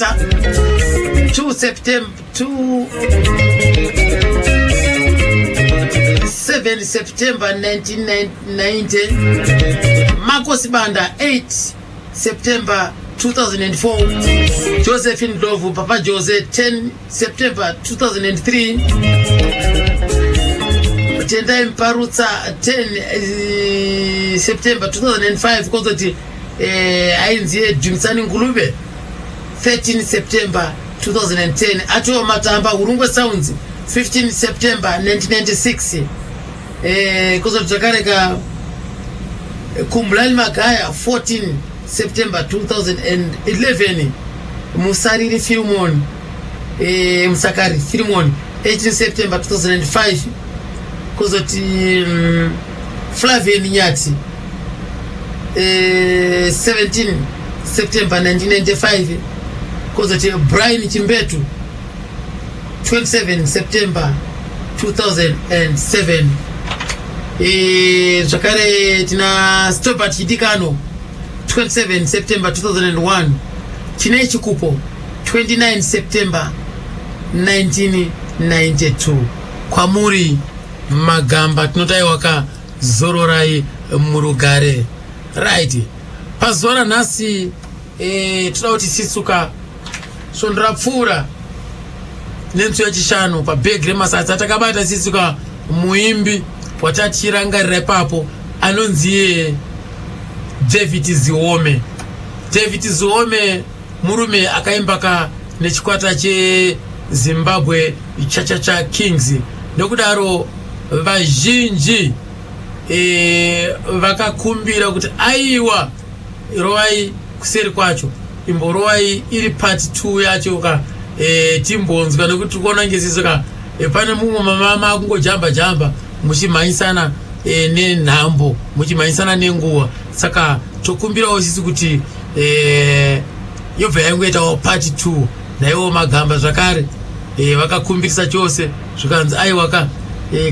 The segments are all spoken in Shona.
2 September 7 September 1990. Marcos Banda 8 September 2004. Josephine Dovu Papa Jose 10 September 2003. Tendai Mparutsa 10 September 2005. Kozoti Ainzie Jumsani Ngulube 13 September 2010. Atuo Matamba Urungwe Sounds 15 September 1996. Kozoti Jakareka Kumbulani Makaya 14 September 2011. Musariri Filmon Musakari Filmon 18 September 2005. Kozoti Flavian Nyati 17 September 1995. Kozoti Brian Chimbetu 27 September 2007. Zakare tina Stobart Hidikano 27 September 2001. Chinei Chikupo 29 September 1992. Kwamuri Magamba tinotaiwaka Zororai Murugare. Right. Pazora nasi tunauti sisuka sondrapfura nenzu yachishanu pa Begre Masatsa takabata sisuka muimbi watachiranga papo anonziye David Ziome. David Ziome murume akaimbaka nechikwata che Zimbabwe cha Kings. Nokudaro vazhinji vakakumbira kuti aiwa rowai kuseri kwacho imborowai iri part 2 yacho ka timbonzwa nekuti kuona ngesisoka pane mumwe mama akungojamba muchimhanyisana nenhambo muchimhanyisana nenguwa. Saka tokumbirawo sisi kuti yobva yangoitawo part 2 naiwo Magamba zvakare vakakumbirisa chose zvikanzi aiwaka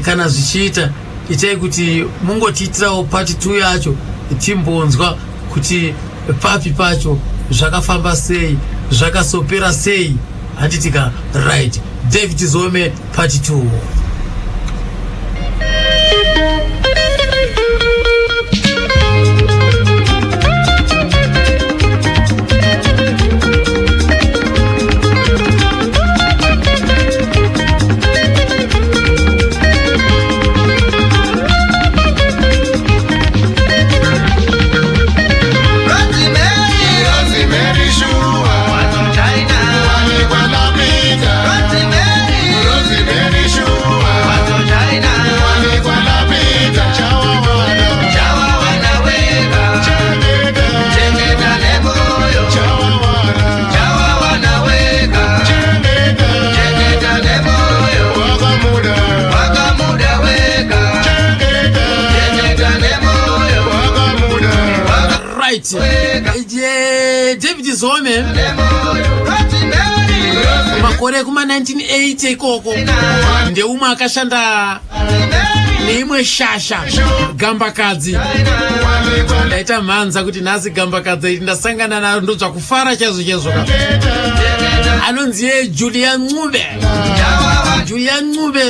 kana zvichiita itai kuti mungotiitirawo part 2 yacho timbonzwa kuti papi pacho zvakafamba sei zvakasopera sei. Handitika right. David Zome part 2. David Zome makore kuma 1980 ikoko ndeumwe akashanda neimwe shasha Gambakadzi. Ndaita mhanza kuti nhasi Gambakadzi ndasangana naro ndodzva kufara chaizvo anonziye Julia Ncube. Julia Ncube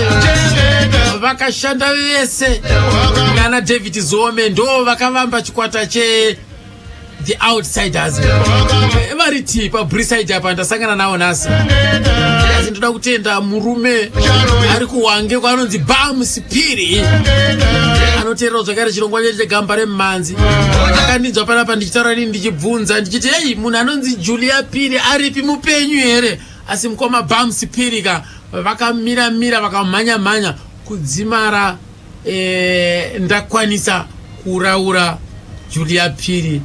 vakashanda vese nana David Zome ndo vakavamba chikwata che The Outsiders. Variti pa Briside apa ndasangana nawo nasi. Asi ndoda kutenda murume ari kuwange kwanonzi Bam Sipiri. Anoteerera zvakare chirongwa cheche Gamba reManzi. Akandinzwa panapa ndichitaura nini ndichibvunza ndichiti hey munhu anonzi Julia Piri aripi mupenyu here? Asi mukoma Bam Sipiri ka vakamira vakamhanya kudzimara ndakwanisa kuraura Julia Piri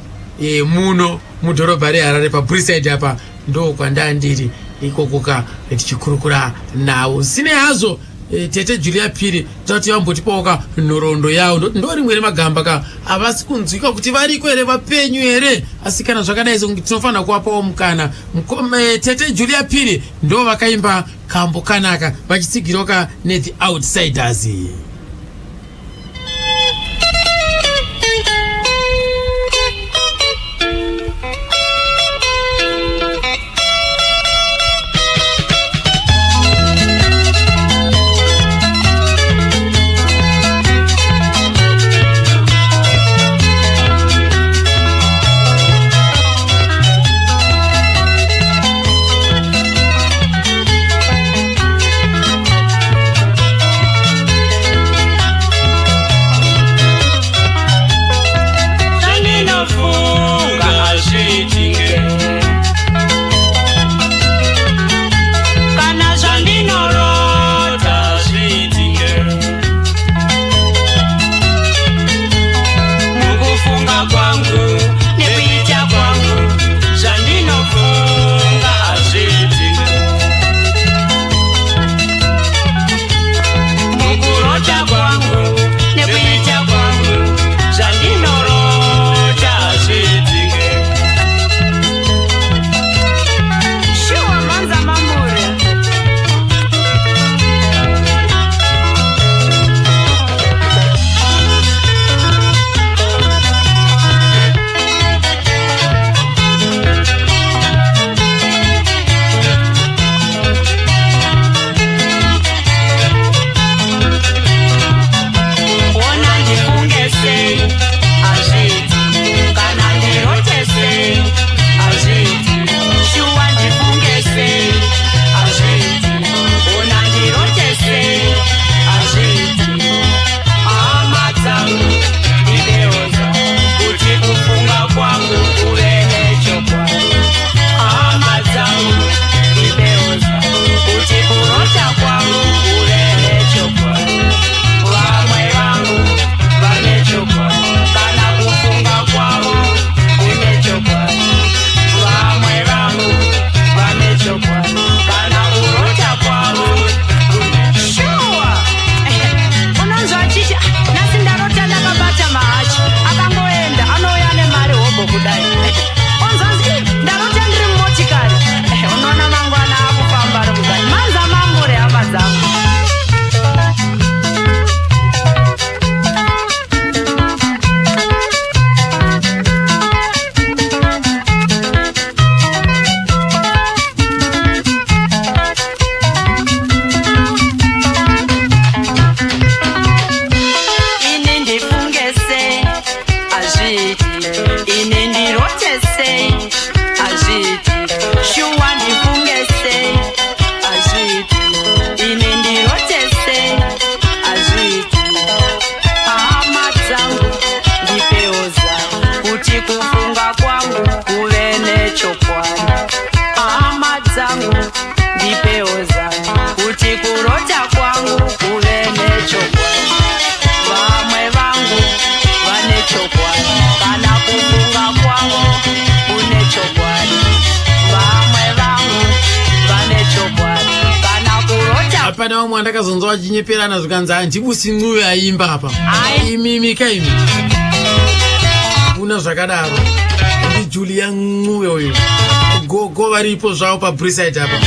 muno mudhorobha reHarare pa Briside apa ndo kwandandiri ikokoka tichikurukura nawo. Sine hazo tete Julia Piri tati vambotipawoka nhoroondo yawo ndo rimwe reMagamba ka avasi kunzwika kuti variko here vapenyu here. Asi kana zvakadai tinofanira kuvapawo mukana. Tete Julia Piri ndo vakaimba kambo kanaka vachitsigirwa neThe Outsiders. zangu ndipewo zangu kuti kurota kwangu kuve nechokwadi. Vamwe vangu vane chokwadi kana kufunga kwangu kune chokwadi. Vamwe vangu vane chokwadi kana kurota. Apana vamwe andakazonzwa vachinyeperana zvikanzi handibusi Ncube aimba apa. Aimimika imi. Kuna zvakadaro. Ndi Julia Ncube uyu. Go varipo zvavo paBreeside apa.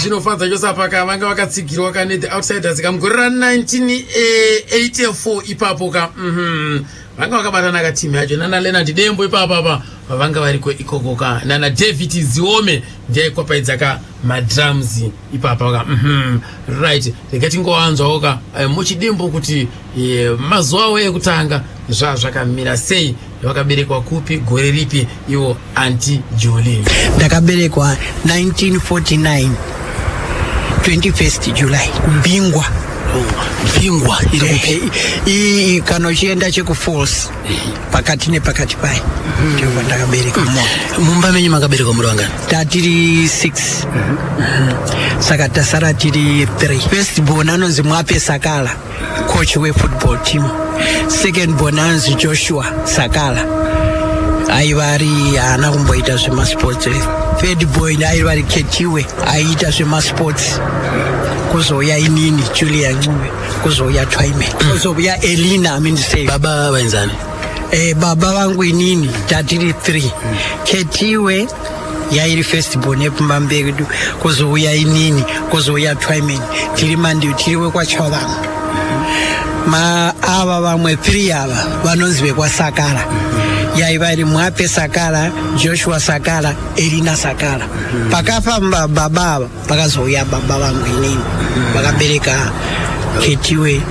Zvinofadza chose apa vanga vakatsigirwa ka The Outsiders kamugore ra1984 ipapo ka vanga vakabatana ka team yacho nana Leonard Dembo ipapo apa vanga variko ikoko ka nana David Ziome ndiye kwapaidza ka madrums ipapo ka right ndikati ngowanzwawo ka muchidembo kuti mazuva awo ekutanga zvakamira sei. Wakaberekwa kupi gore ripi iwo Auntie Julie? Ndakaberekwa 1949 21st July Mbingwa. Mbingwa iri kana uchienda cheku Falls pakati nepakati pai ndio ndakaberekwa. Mumba menyu makaberekwa muri vangani? Tatiri 6 saka tasara tiri 3. First born anonzi Mwape Sakala, coach we football team. Second born anonzi Joshua Sakala, aivari ana kumboita zvema sports. Third boy aivari Ketiwe aiita zvema sports. Kuzouya inini Julia Ncube, kuzouya Twaime, kuzouya Elina amindisei. Baba vainzani? Baba vangu inini tatiri 3. Ketiwe yairi first born epumambedu, kuzouya inini, kuzouya Twaime, tiri mandiu tiriwe kwa Chavanga. Ava vamwe 3 ava vanonzi vekwa Sakala. Yaivari Mwape Sakala, Joshua Sakala, Elina Sakala. Pakafamba baba ava pakazouya baba vangu inini. Vakabereka Ketiwe,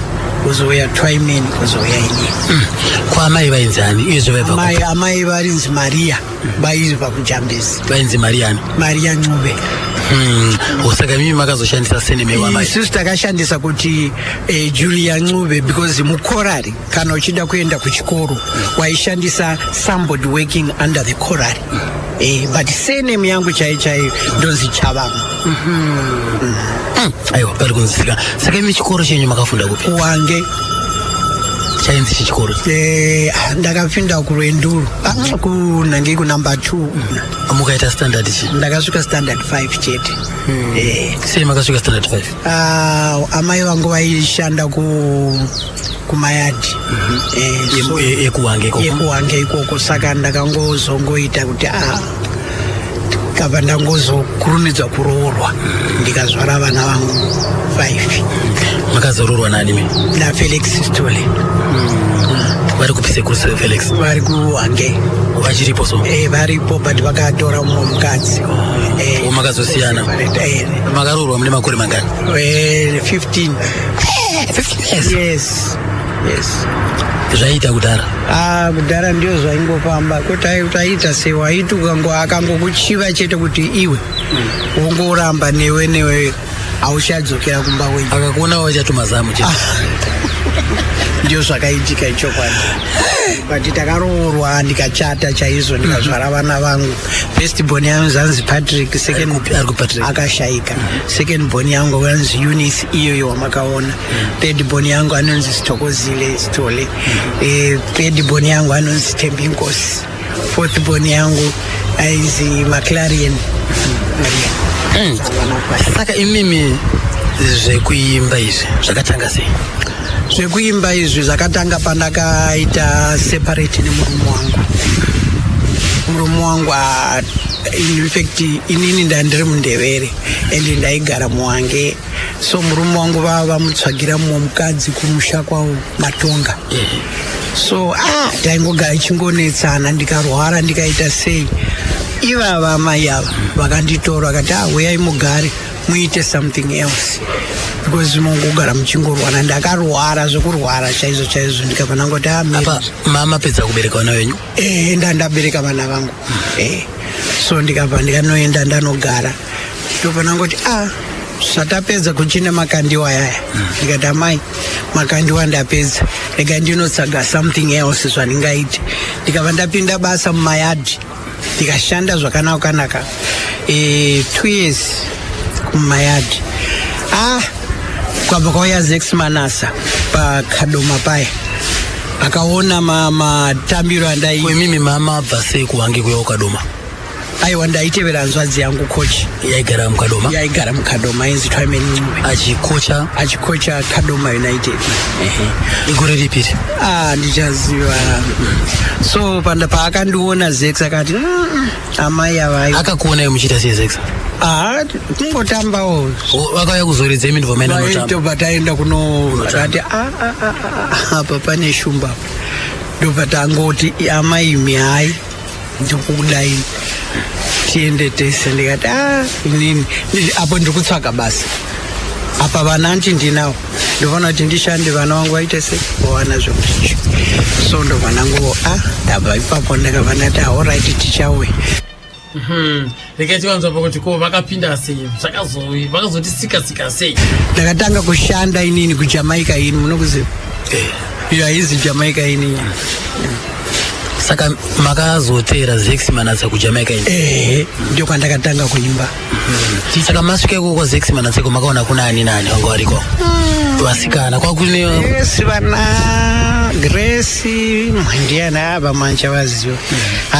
kuzouya Twaime, kuzouya inini. Kwa amai vainzani? Izvo vaiva amai varinzi Maria, vaibva kuJambezi. Vainzi Mariani? Maria Ncube. Saka mimi makazoshandisa surname wamai? Isusu takashandisa kuti Julia Ncube because mukorari kana uchida kuenda kuchikoro waishandisa somebody working under the korari. But surname yangu chai ndonzi Chavanga. Aiwa pari kunzika. Saka imi chikoro chenyu makafunda kupi? Wange. Chainzi chikoro? Ndakapinda kuRwenduru. Kunange ku number 2. Mukaita standard chi? Ndakasvika standard 5 chete. Sei makasvika standard 5? Amai vangu vaishanda kumayadi. Ekuwange ikoko saka ndakangozongoita kuti kapa ndangozokurumidza kuroorwa ndikazvara vana vangu 5. Makazoroorwa nani mi? Na Felix Stole. Vari kupise kurse Felix? Vari kuHwange. Vachiripo so? Varipo but vakatora mumwe mukadzi. Makazosiyana? Makaroorwa mune makore mangani? 15. 15 years? Yes. Zvaita kudhara? Kudhara ndio zvaingofamba. Kutaita sei waiti akangokuchiva chete kuti iwe wongoramba newe auchadzokera kumba wenyu. Akakuona wachatomazamu chete. Ndio zvakaitika ichokwadi. But takaroorwa ndikachata chaizvo ndikazvara vana vangu. First born yangu zanzi Patrick, second akashaika. Second born yangu anzi Eunice iyo wamakaona. Third born yangu anonzi Stokozile Stole. Third born yangu anonzi Tembinkosi. Fourth born yangu aizi McLaren. Saka imimi zvekuimba izvi zvakatanga sei? Zvekuimba izvi zvakatanga pandakaita separate nemurume wangu. Murume wangu in fact inini ndandiri muNdebele ende ndaigara muHwange. So murume wangu vamutsvagira mumwe mukadzi kumusha kwawo Matonga. So taingogara chingonetsana ndikarwara ndikaita sei. Ivava mai ava vakanditora vakati uyai mugare muite something else because munogara muchingorwara. Ndakarwara zvokurwara chaizvo ndikabva ndangoti apa mama pedza kubereka vana venyu? Ndabereka vana vangu. So ndikabva ndikanoenda ndanogara ndobva ndangoti satapedza kuchina makandiwa yaya ndikati amai makandiwa ndapedza rega ndinotsaga something else zvandingaiti ndikabva ndapinda basa mumayadhi ndikashanda zvakanaka 2 years mumayadhi kwabva kwauya Zex Manasa pakadoma paya akaona matambiro mimi mama abva sei kuwange kuya ukadoma? aiwa ndaitevera nzvadzi yangu kochi yaigara mukadoma ainzi Twaimeni Ncube achikocha Kadoma United. igore ripiri? Ndichaziva. So paakandiona Zex akati amai avai. Akakuonai muchiita sei Zex? Kungotambawo. Vakauya kuzoridza imi ndivomai namutamba? Ndopataenda kuno akati apa pane shumba. Ndopatangoti amai imi hai ndikudai tiende tese ndikati inini apo ndikutsvaga basa apa vana ndinawo ndofana kuti ndishande vana vangu vaite sei vawana zvekuti so ndobva nangu ndabva ipapo ndakabva ndati alright tichauya. Regai tivanzwa pakuti ko vakapinda sei vakazotisika sei? Ndakatanga kushanda inini kuJamaica ini munokuziva haizi Jamaica ini. Saka makazotera Zex Manasa kuJamaica ini? Ndio kwandakatanga kuimba. Saka masvika ikoko kwa Zex Manasa makaona kuna ani vanga variko vasikana kwakune vana Grace Mandiana ava mancha vaziva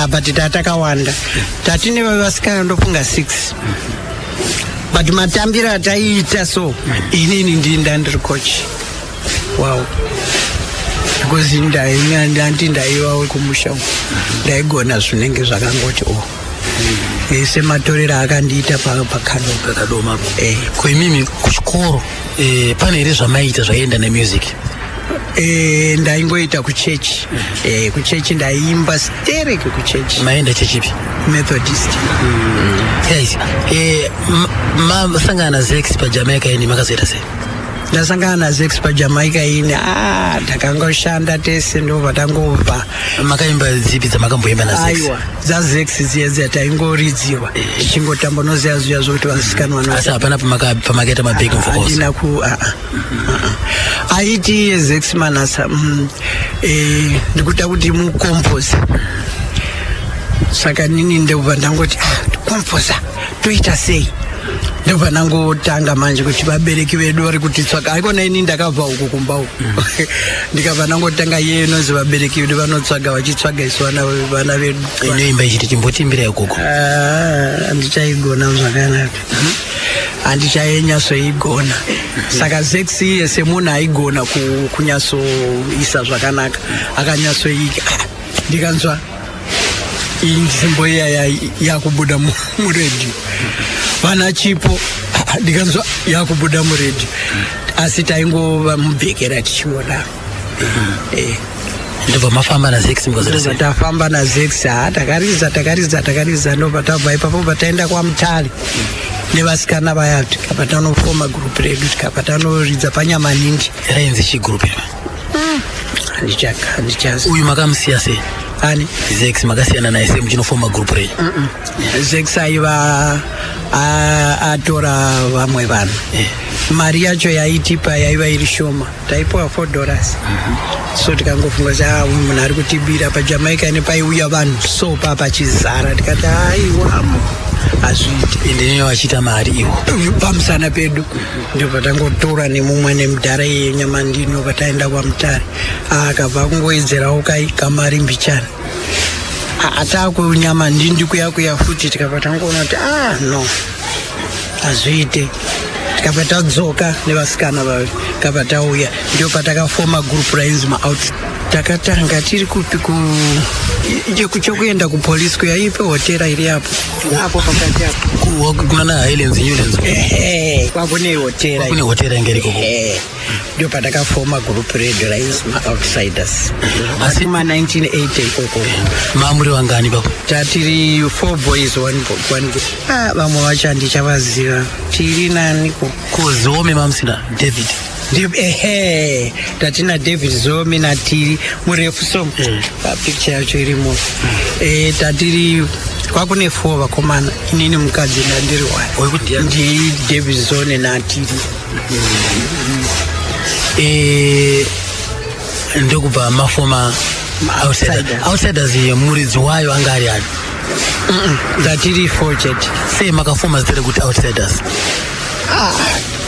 but tatakawanda tatine vasikana ndofunga 6 but matambiro ataiita so inini ndiri coach. Wow. Because ndaivawo kumusha ndaigona zvinenge zvakangoti sematorero akandiita pakadoma. Koimimi kuchikoro pane here zvamaita zvaienda nemusic? Ndaingoita kuchechi. Kuchechi ndaiimba stereke kuchechi. Maenda chechipi? Methodist. Guys, masangana na Zex paJamaica ini makazoita sei? Ndasangana na Zex paJamaica ini takangoshanda tese ndobva tangobva. Makaimba zipi dzamakamboimba na Zex? Aiwa dzaZex dziya taingoridziwa tichingotamba noziya zviya zvokuti vasikana vano. Asi hapana pamakaita mabig vocals? Handina aiti Zex Manasa ndikuda kuti mukompoza saka nini ndobva ndangoti kompoza toita sei. Ndobva ndangotanga manje kuti vabereki vedu vari kutitsvaga aikona ini ndakabva uku kumba uku ndikabva ndangotanga iye inozi vabereki vedu vanotsvaga vachitsvaga isu vana vedu. Inoimba ichiti timbotimbira ikoko? Handichaigona zvakanaka handichanyatsoigona. Saka Zex iye semunhu aigona kunyatsoisa zvakanaka akanyatsoika ndikanzwa inzimbo iya yakubuda muredhiyo vana chipo ndikanzwa yakubuda muredhiyo asi taingova mubhekera tichiona. Ndobva mafamba naZex mukazota? Tafamba naZex takariza ndobva tabva ipapo pataenda kwaMutare nevasikana vaya tikabva tanofoma gurupu redu tikabva tanoridza paNyamanindi. Rainzi chi gurupu iri? Handichazi. Uyu makamusiya sei? Ani? Zex makasiyana naye sei muchinofoma gurupu redu? Zex aiva atora vamwe vanhu. Mari yacho yaitipa yaiva iri shoma taipiwa $4. So tikangofunga kuti munhu ari kutibira paJamaica nepaiuya vanhu so papachizara tikati aiwamo hazviiti. Ndinenge vachiita mari ivo pamusana pedu ndobva tangotora nemumwe nemudhara yeNyamanindi ndobva taenda kwaMutare akabva kungoedzerawo kamari mbichana atakuNyamanindi kuya futi tikabva tangoona kuti no hazviite tikabva tadzoka nevasikana vavo tikabva tauya ndio patakafoma gurupu rainzi maOut. Takatanga tiri kupi chokuenda kupolisi kuyaipe hotera iri apo pakati apo kunana Highlands Newlands. Kwakune hotera. Kune hotera ingeri koko. Ndio patakafoma gurupu redu rainzi maOutsiders asi 1980 ikoko. Mamuri wangani papo? Tatiri 4 boys 1 girl. Vamwe vacho handichavaziva tiri nani ko Zome mamsina David? Tatina David Zome natiri murefu so papicture yacho irimo. Tatiri kwakune 4 vakomana inini mukadzi nandiri wayo ndi Davidson naTiri. ndokubva mafoma outsiders muridzi wayo anga ari ani? ndatiri 4 chete. sei makafoma zitere kuti outsiders?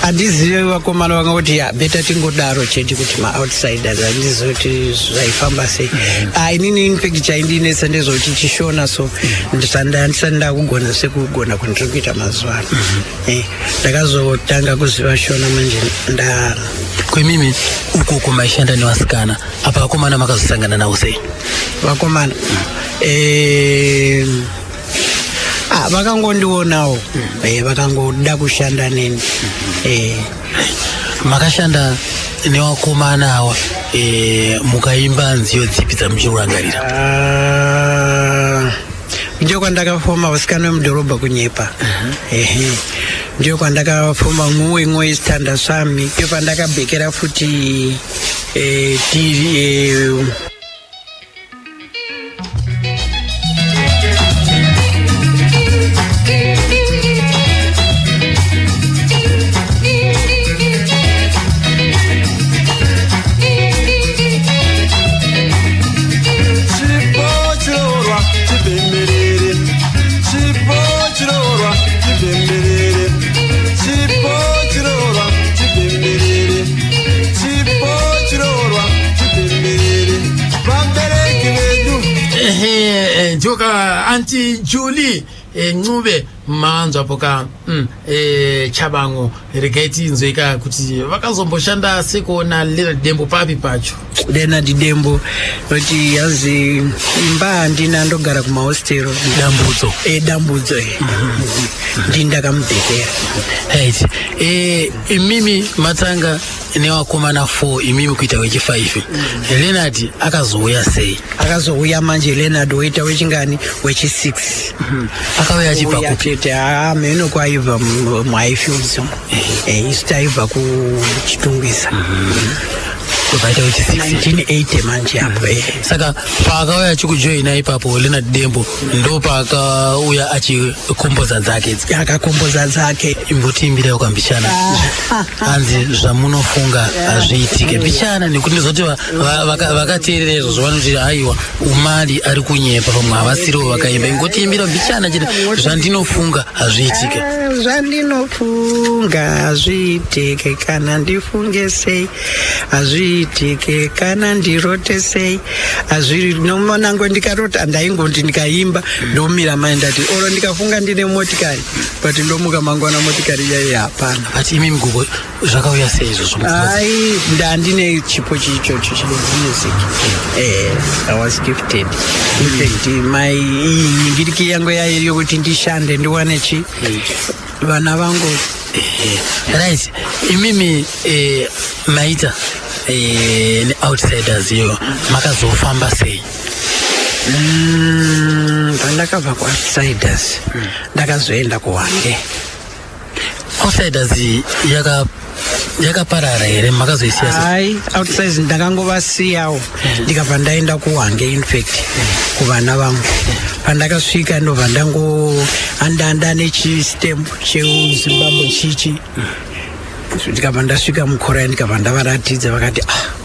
handizivi vakomana vangoti beta tingodaro chete kuti ma-outsiders handizoti zvaifamba sei. inini infact chaindinetsa ndezvoti chishona so ndisati ndakugona sekugona kundiri kuita mazuva ano. ndakazotanga kuziva shona manje kwemimi uko maishanda nevasikana apa vakomana makazosangana navo sei? vakomana vakangondionawo vakangoda kushanda neni. makashanda nevakomana awa mukaimba nziyo dzipi dzamuchirangarira? ndio kwandakafoma vasikana vemudhorobha kunyepa. ndio kwandakafoma mumwe standa swami. ndio kwandakabhekera futi tiri njoka anti Julie Ncube manzwa poka chabango rekaiti nzoika kuti vakazomboshanda sekuona Leonard Dembo papi pacho. Leonard Dembo kuti yazi imba ndina ndogara kumahostero dambudzo dambudzo ndindakamubhekera. right. imimi matanga nevakomana 4 imimi kuita wechi5. Leonard akazouya sei? akazouya manje Leonard woita wechingani wechi6. akauya achibva kupi? meno kwaibva muHighfields isu taibva kuchitungisa. kuvaita wechi6 1980 manje apo. saka paakauya achikujoina ipapo Leonard Dembo ndo paakauya achikomboza dzake. akakomboza dzake. imbotiimbira ukambishana hanzi zvamunofunga hazviitike mbichana nekuti ndizoti vakateerera izvo zvavanoti haiwa umali ari kunyepa pamwe havasiriwo vakaimba ingotiimbira mbichana chete zvandinofunga hazviitike. zvandinofunga hazviitike kana ndifunge sei hazviitike kana ndirote sei hazviri nomonango ndikarota ndaingoti ndikaimba ndomira mai ndati oro ndikafunga ndine motikari but ndomuka mangwana motikari yaiye hapana. ati imi migugo zvakauya sei izvozvo? ai ndandine chipo chichocho chinemusic. I was gifted. In fact my nyingiriki yangu yairiyo kuti ndishande ndiwane chi vana vangu. right. imimi maita ne-outsiders iyo makazofamba sei? pandakabva ku-outsiders ndakazoenda kuHwange. outsiders yakaparara here makazoisiya sei? ai outsiders ndakangovasiyawo ndikabva ndaenda kuHwange infact kuvana vangu. pandakasvika ndobva ndanda nechistemp chezimbabwe chichi ndikabva ndasvika mukorai ndikabva ndavaratidza vakati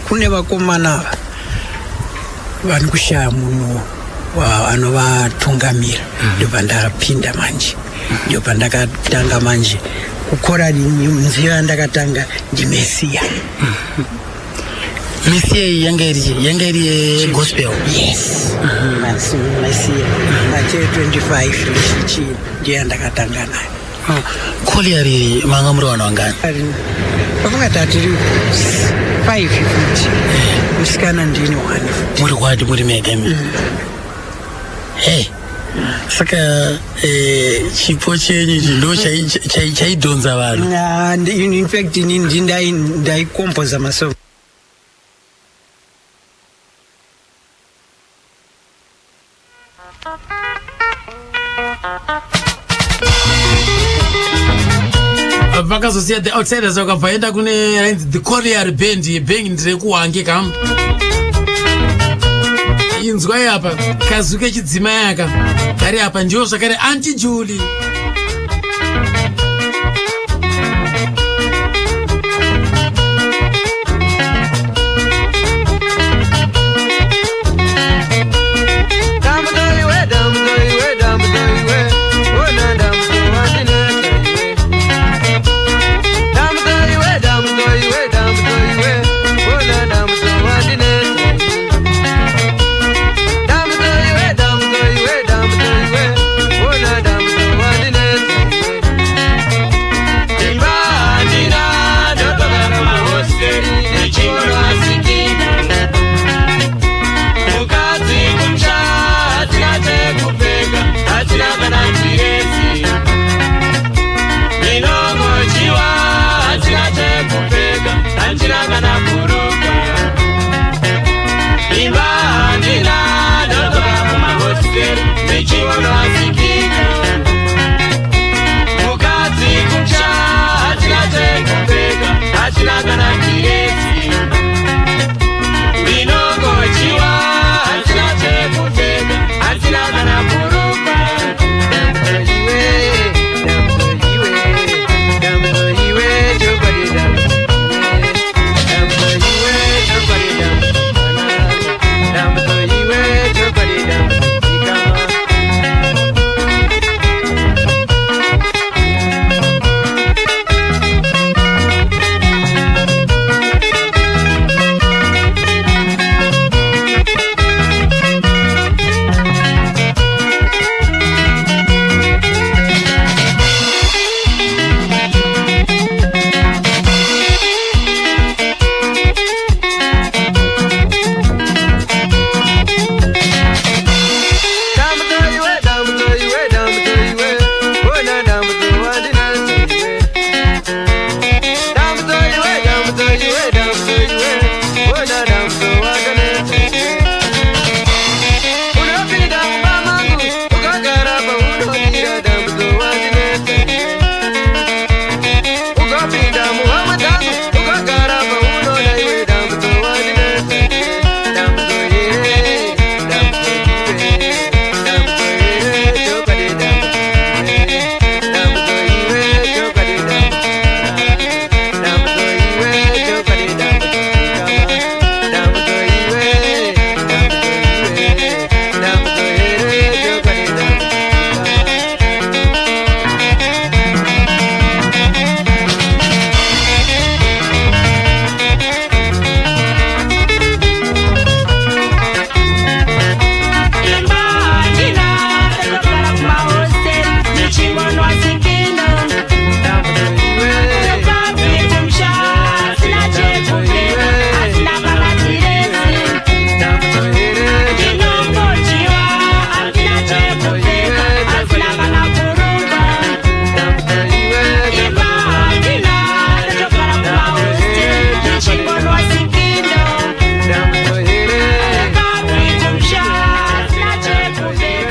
kune vakomana ava vane kushaya munhu anovatungamira. ndobva ndapinda manje ndobva ndakatanga manje kukorari. nziyo yandakatanga ndimesiya. misiya iyi yanga iri gospel? yes. mesiya nache 25 chichi ndiyo yandakatanga nayo. Colliery manga muri vanhu vangani? vakangati atiri 5 futi musikana ndini 1 muri kwati muri megami. saka chipo chenyu ichi ndo chaidhonza vanhu? in fact inini ndaikompoza masong. vakazosiya the outsiders vakabva enda kune the Colliery band ndire kuHwange kam inzwai apa kazuke chidzimai aka kari apa ndiwo zvakare Auntie Julie.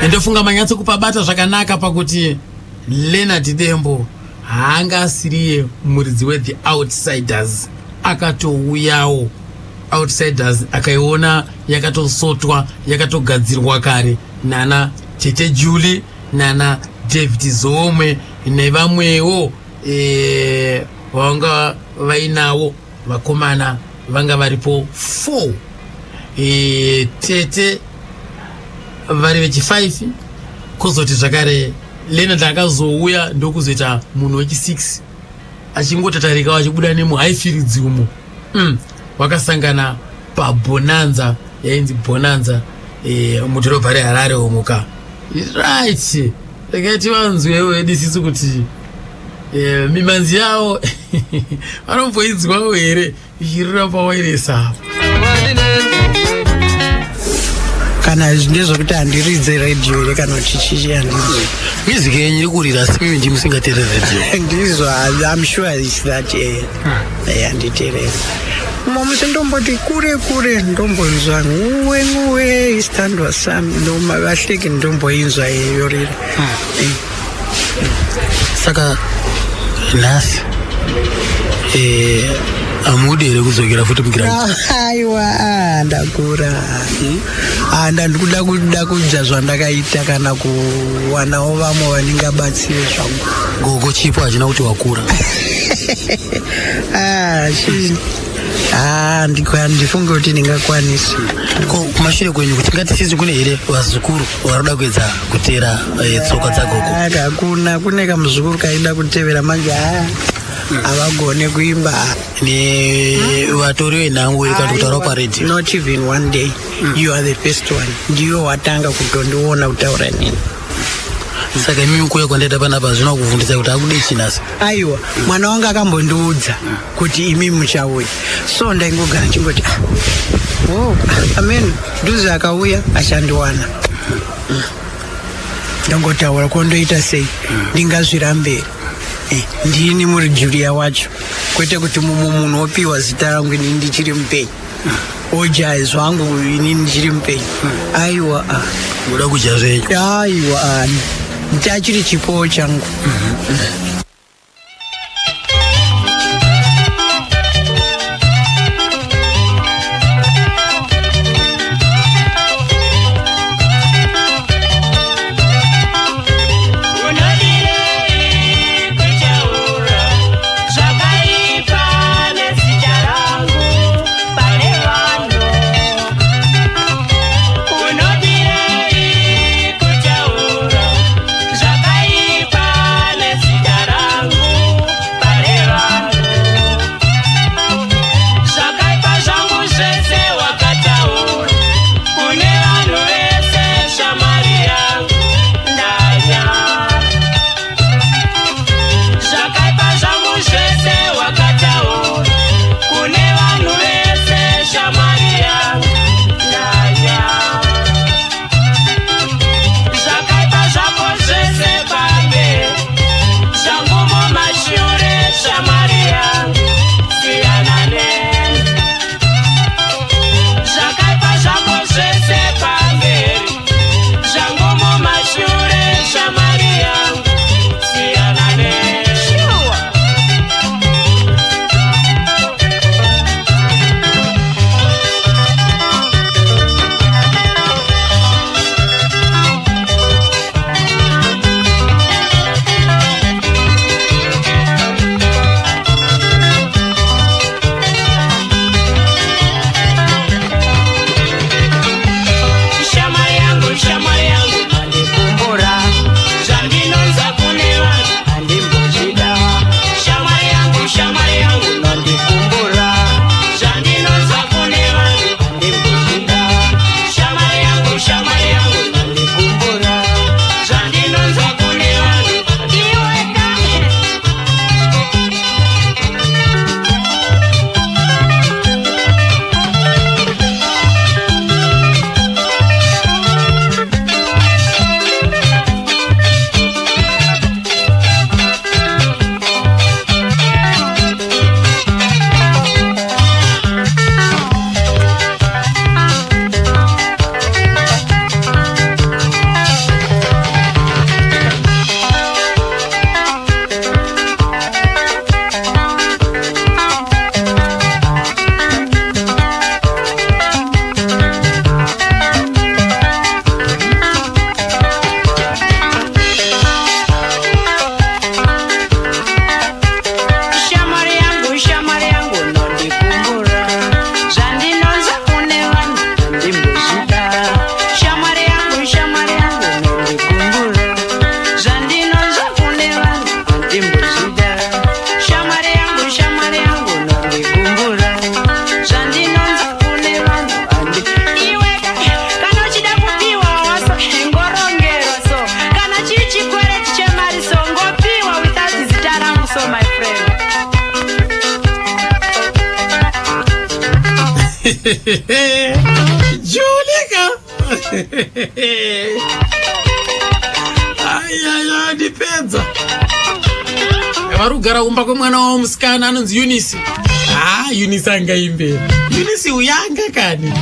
Ndofunga manyatso kupabata zvakanaka pakuti Leonard Dembo haanga asiriye muridzi weThe Outsiders, akatouyawo Outsiders akaiona yakatosotwa yakatogadzirwa kare nana Tete Julie nana David Zomwe nevamwewo vanga vainawo vakomana vanga varipo 4 Tete vari vechi5 kozoti zvakare Leonard akazouya ndokuzoita munhu wechi6 achingotatarika achibuda nemuHighfields umo wakasangana paBonanza yainzi Bonanza mudhorobha reHarare omuka right rekati vanzwewo edisisi kuti mimanzi yawo vanomboinzwawo here ichirira pawairesa kana ndezvokuti handiridze radio here kana kuti chichi handiridze music yenyu iri kurira asi mimi ndimusingateereri radio ndizwa I'm sure it's that handiteereri mama sendomboti kure kure ndombonzwa nguwe istandwa sami noma vahleki ndomboinzwa iyo riri saka nhasi amudere kuzokera futi mugiraundi. Aiwa, ndakura. Ndikuda kudya zvandakaita kana kuwanawo vamwe vaningabatsire zvangu. Gogo chipo hachina kuti wakura. Ndifunge kuti ndingakwanisa. Kumashure kwenyu kuti ngatisisi kune here vazukuru varoda kuedza kutera tsoka dzagogo? Hakuna, kune kamuzukuru kaida kutevera manje avagone kuimba. Vatori venhangu ikati kutaura paredhi? Not even one day. You are the first one. Ndiyo watanga kutondiona kutaura nini. Saka mimi kuya kwandaita panapa zvinokuvhundisa kuti akude chinasi. Aiwa, mwana wangu akambondiudza kuti imi muchauya. So ndaingogara chingoti amen, nduzi akauya achandiwana. Ndangotaura kondoita sei ndingazvirambe. Ndini muri Julia wacho, kwete kuti munhu opiwa zita rangu ini ndichiri mupenyu. Ojai zvangu ini ndichiri mupenyu. Aiwa, muda kudya zvenyu? Aiwa, ndichiri chipo changu. Julika. Ai dipedza. Varugara kumba kwemwana wawo musikana anonzi Eunice. Eunice angaimbe. Eunice uyanga kani.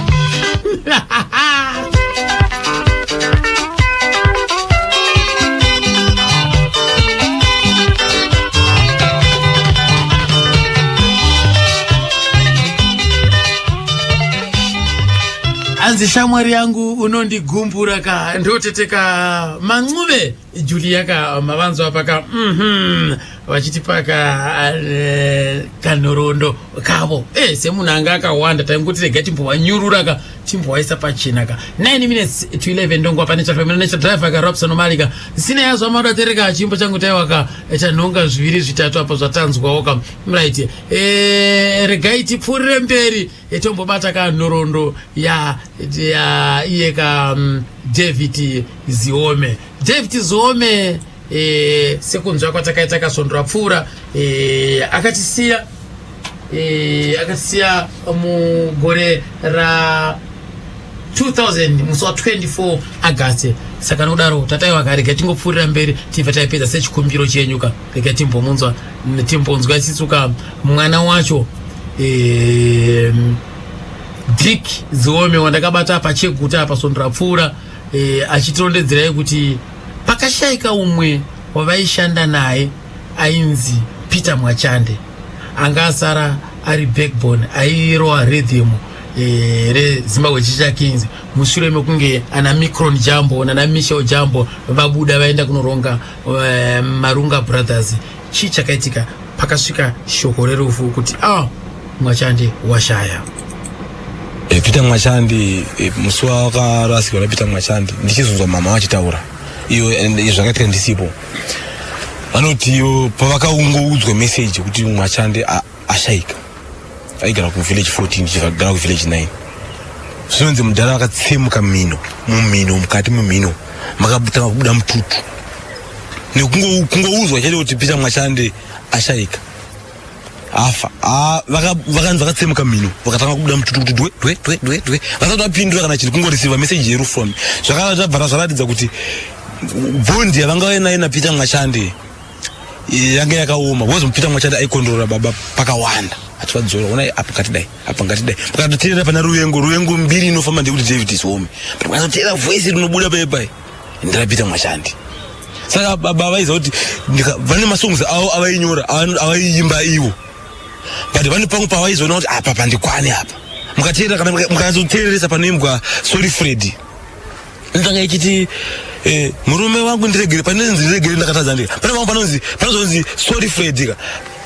anzi shamwari yangu unondigumbura ka ndoteteka Manxube Julia ka mavanzo apaka vachiti paka kanorondo kavo semunanga akawanda tainguti rega timbowanyurura ka timbowaisa pachina ka 9 minutes to 11 ndongwa pane National Driver ka Robson Malika sina yazwa madatereka chimbo changu taiwaka chanonga zviviri zvitatu apa zvatanzwawo ka right regai tipfurire mberi etombobata ka norondo ya iye ka David Ziome sekunzwa kwatakaita kasondora pfura akatisiya mugore ra 2000 musi wa 24 August. Saka nodaro tataiwa karega tingopfurira mberi tibva taipedza sechikumbiro chenyuka rega timbonzwa tsitsuka mwana wacho Dick Ziome wandakabata pacheguta pasondora pfura achitirondedzerai kuti pakashaika umwe wavaishanda naye ainzi Peter Mwachande angasara ari backbone airowa rhythm reZimbabwe Chichakinzi mushure mekunge ana Micron Jambo nana Michel Jambo vabuda vaenda kunoronga Marunga Brothers. Chichakaitika pakasvika shoko rerufu kuti Mwachande washaya. Peter Mwachande musi wakarasikwa naPeter Mwachande ndichizonzwa mama wachitaura iyo zvakaitika ndisipo vanoti pavakaungoudzwa message kuti Mwachande ashaika aigara kuvillage 14 chivagara kuvillage 9 zvinonzi mudhara akatsemuka mumino mukati mumino makabutanga kubuda mututu nekungoudzwa chacho kuti Peter Mwachande ashaika afa vakanzi vakatsemuka mino vakatanga kubuda mututu kuti dwe vasati vapindura kana chiri kungoreceiva message yeru from zvakabva zvaratidza kuti bhondi yavangava nayo naPeter Mwachande yanga yakaoma because Peter Mwachande aikondorora baba pakawanda ativadzora ona apa ngatidai pakatoteerera pana ruvengo mbiri inofamba ndekuti David Ziome pakatoteera voice rinobuda paipai ndira Peter Mwachande. Saka baba vaiza kuti vane masongs avo avainyora avaiimba ivo but vane pangu pavaizona kuti apa pandikwane apa mukateerera kana mukazoteereresa panoimbwa Sorry Freddy ndanga ichiti murume wangu ndiregere panenzi ndiregere ndakatadza ndika pane vangu panonzi Sorry Freddy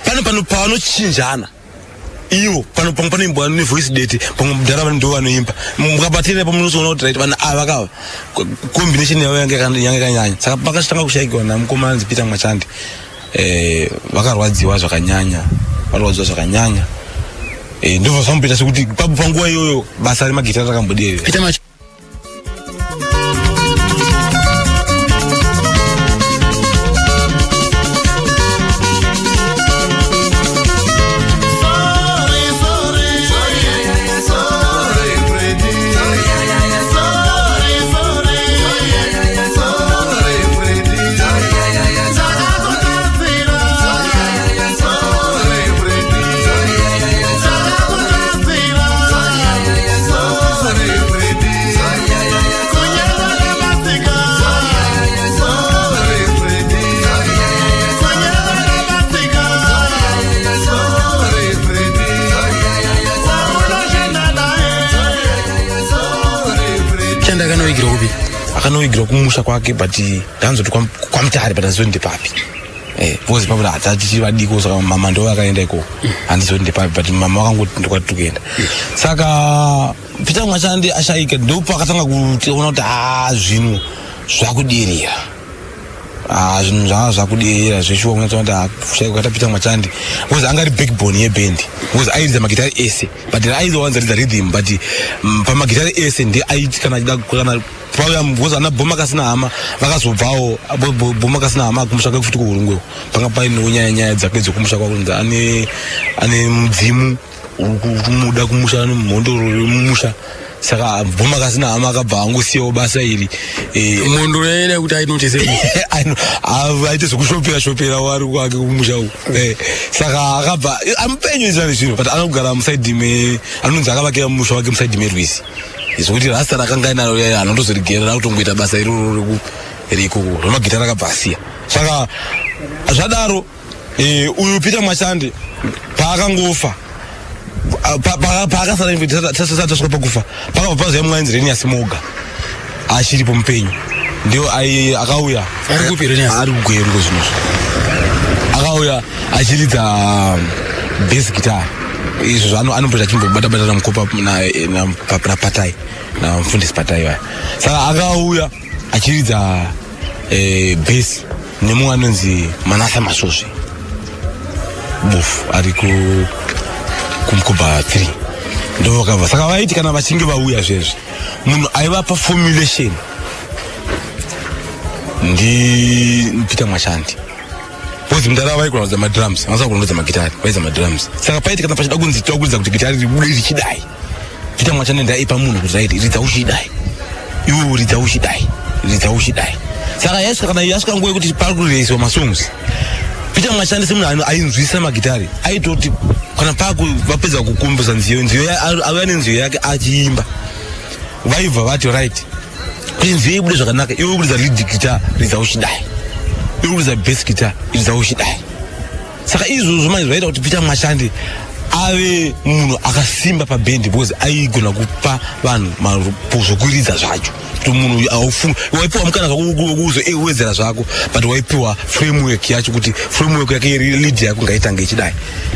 pane panochinjana iwo panoimbwa nevoice date pamwe mudhara vanhu ndo vanoimba mukabatirira pamunozoona kuti right vanhu ava kava combination yavo yange yakanyanya. Saka pakachitanga kushaikwa namukoma anzi Peter Mwachande vakarwadziwa zvakanyanya ndobva zvamboita sekuti panguva iyoyo basa remagitara rakamboderera. Akanoigira kumusha kwake but ndanzoti kwamutare but andizoti ndepapi because papo hatachichivadiko saka mama ndo vakaenda ikoko handizoti ndepapi but mama vakangoti ndikwati tukuenda. Saka Peter Mwachande ashaika ndo pakatanga kutiona kuti zvinhu zvakuderera zvinhu zvava zvakuderera zveshuwa kunyatsoona kuti kushaika kwata Peter Mwachande because anga ari backbone yebhendi because airidza magitari ese but aizowanzaridza rhythm but pamagitari ese ndi aiti kana because ana Bhoma Kasina Hama vakazobvawo Bhoma Kasina Hama kumusha kwekufuti kuhurungwewo panga paino nyaya dzake dzokumusha kwakunzi ane mudzimu kumuda kumusha nemhondoro remumusha. Saka Bhoma Kasina Hama akabva angosiyawo basa iri mhondoro yene kuti ainotese aite zvokushopera wari kwake kumusha uku. Saka akabva amupenyu izvani zvino but anogara musaidhi anonzi akavakira musha wake musaidhi merwisi zvokuti rasta rakanga inaro anondozorigerera kutongoita basa iroro rikoko remagitara akabva asiya. Saka zvadaro uyu Peter Mwachande paakangofa pakasara tasvika pakufa pakabva pazoya mwanzi Renius Moga achiripo mupenyu ndio akauya ari kupi Renius ari kugweruko zvinozvo akauya achiridza bass guitar izvo anombota chimbobata mukopa na Patai na mufundisi Patai vaya saka akauya achiridza bass nemumwe anonzi Manasa Masozvi bofu ari kumkoba 3 ndo vakabva saka vaiti kana vachinge vauya zvezvi munhu aivapa formulation ndi Peter Mwashandi bozi mudara vaikona kudza madrums vanasa kunodza magitari vaidza madrums saka paiti kana pachida kunzi takuridza kuti gitari ribude richidai Peter Mwashandi ndaipa munhu kuti raiti ridza uchidai iwo ridza uchidai saka yasvika nguva yekuti pari kureiswa masongs Peter Mwashandi semunhu ainzwisa magitari aitoti kana pako vapedza kukumbisa nziyo ava nenzwiyo yake achiimba vaibva vati right kuti nziyo ibude zvakanaka iwe kuridza lead guitar ridza uchidai iwe kuridza bass guitar ridza uchidai saka izvozvo manje zvaita kuti Peter Mwashandi ave munhu akasimba pabhendi because aigona kupa vanhu zvokuridza zvacho kuti munhu waipiwa mukana wekuzoewedzera zvako but waipiwa framework yacho kuti framework yake lead yako ngaitange ichidai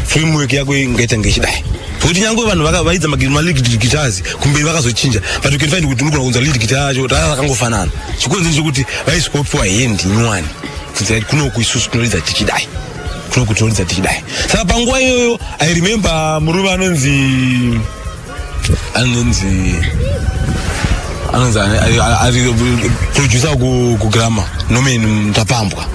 framework yako ngaitange ichidai kuti nyange vanhu vaidza ma-lead guitars kumberi vakazochinja but you can find kuti unogona kunza lead guitar yacho rakangofanana chikonzero chokuti vaisipopiwa hendi nyowani kuti kunoku isusu tinoridza tichidai kunokutoridza tichidai saka panguva iyoyo I remember murume anonzi ari producer kugrama Nomen Mutapambwa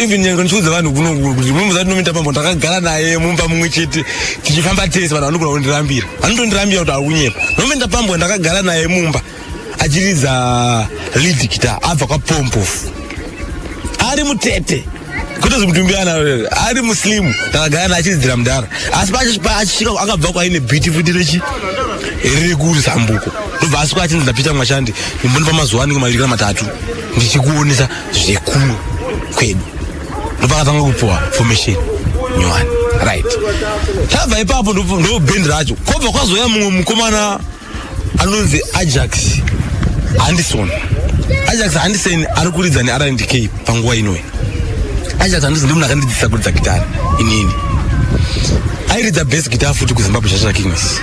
even nyanganichudza vanhu kuti mumuzati Nomen Mutapambwa ndakagara naye mumba mumwe chete tichifamba tese vanhu vanogona kundirambira vanotondirambira kuti ari kunyepa Nomen Mutapambwa ndakagara naye mumba achiridza lead guitar abva kwaPompofu ari mutete kutozi mutumbiana ari muslimu ndakagara naye achiridzira mudhara asi pachisvika akabva kwaine beat futi riri kusambuko ndobva asvika achinzi Peter Mwashandi ndimbonipa mazuva anenge maviri kana matatu ndichikuonesa zvekuno kwedu ndopakatanga kupuwa formation nyowani right tabva ipapo ndo band racho kobva kwazoya mumwe mukomana anonzi Ajax Anderson ari kuridza neRNDK panguva inoyi Ajax Anderson ndimunhu akandidzidzisa kuridza gitari inini airidza bass guitar futi kuZimbabwe Shasha Kings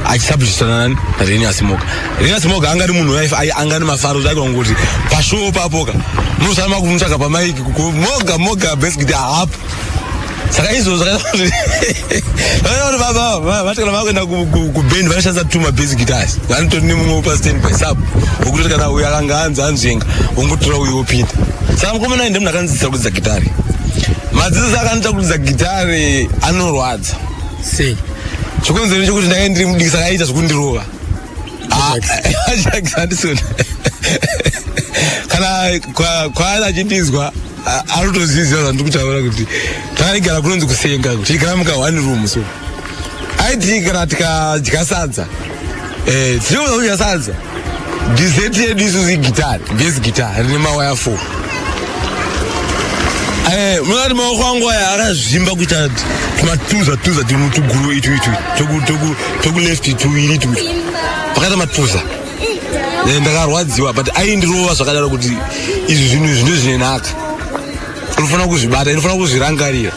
achisabhishana naRenius Moga. Renius Moga angari munhu angari mafaro aikona kuti pashow papoka munosama kumutsvaga pamaiki Moga bass guitar hapo saka izvo zvakaita baba vatikana vakuenda kubhendi vanoshandisa tuma bass guitars vanotori nemumwe upa standby sub wokutoti kana uyo akanga anzvenga wongotora uyo wopinda saka mukomana ende munhu akandidzidzisa kuridza gitari madzidzisi akandiita kuridza gitari anorwadza sei chikonzero chokuti ndanga ndiri mudiki saka aita zvokundirova Ajax Anderson kana kwaana achindizwa anotoziziva zvandiri kutaura kuti takaigara kunonzi kusenga kuti igara muka 1 room so aiti kana tikadya sadza tichikuza kudya sadza dessert yedu isuzi gitari bass guitar rine mawaya 4 munati maoko angu aya akazvimba kuita tumatuza tuguru itu tokulefti tuiri pakaita matuza ndakarwadziwa but aindirova zvakadaro kuti izvi zvinhu zvino zvinenaka unofanira kuzvibata inofanira kuzvirangarira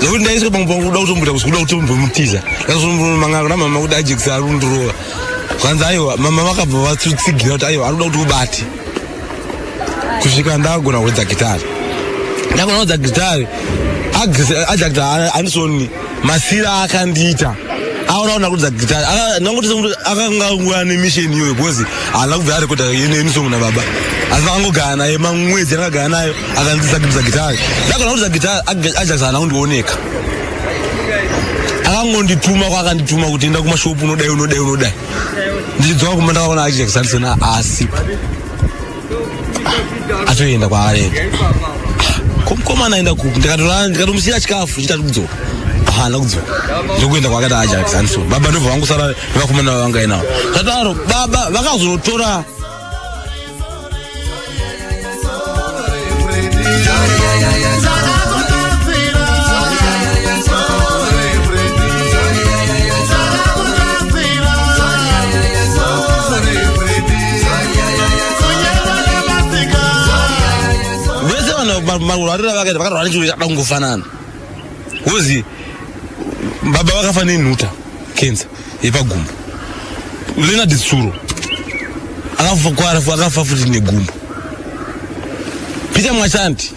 zvokuti ndaiswe pangu kuda kutombuda kuda kutombomutiza ndazomangana kuna mama kuti Ajax ari kundirova kwanzi aiwa mama vakabva vatsigira kuti aiwa ari kuda kuti ubate kusvika ndagona kuridza gitari ndakona kuridza gitari Ajax Anderson masira akandiita aona kuridza gitari ndangoti semuntu akangangwa nemission iyoyo because haana kubva arekota yene song nababa asi akangogara naye mamwedzi akagara nayo akandidzisa kuridza gitari ndakona kuridza gitari Ajax haana kundioneka akangondituma kwakandituma kuti enda kumashopu unodai ndichidzoka kuma ndakaona Ajax Anderson asipa atoenda kwaarenda komana enda kupi ndikatomusiyira chikafu chitatu kudzoka haana kudzoka ndokuenda kwakati Ajax Anderson baba ndobva vangosara nevakomana vanga inawo tadaro baba vakazotora kana marwari vakaita vakarwara nechirwere chakangofanana. Uzi baba vakafa nenhuta cancer yepagumbo. Leonard Tsuro akafa futi negumbo. Peter Mwachandi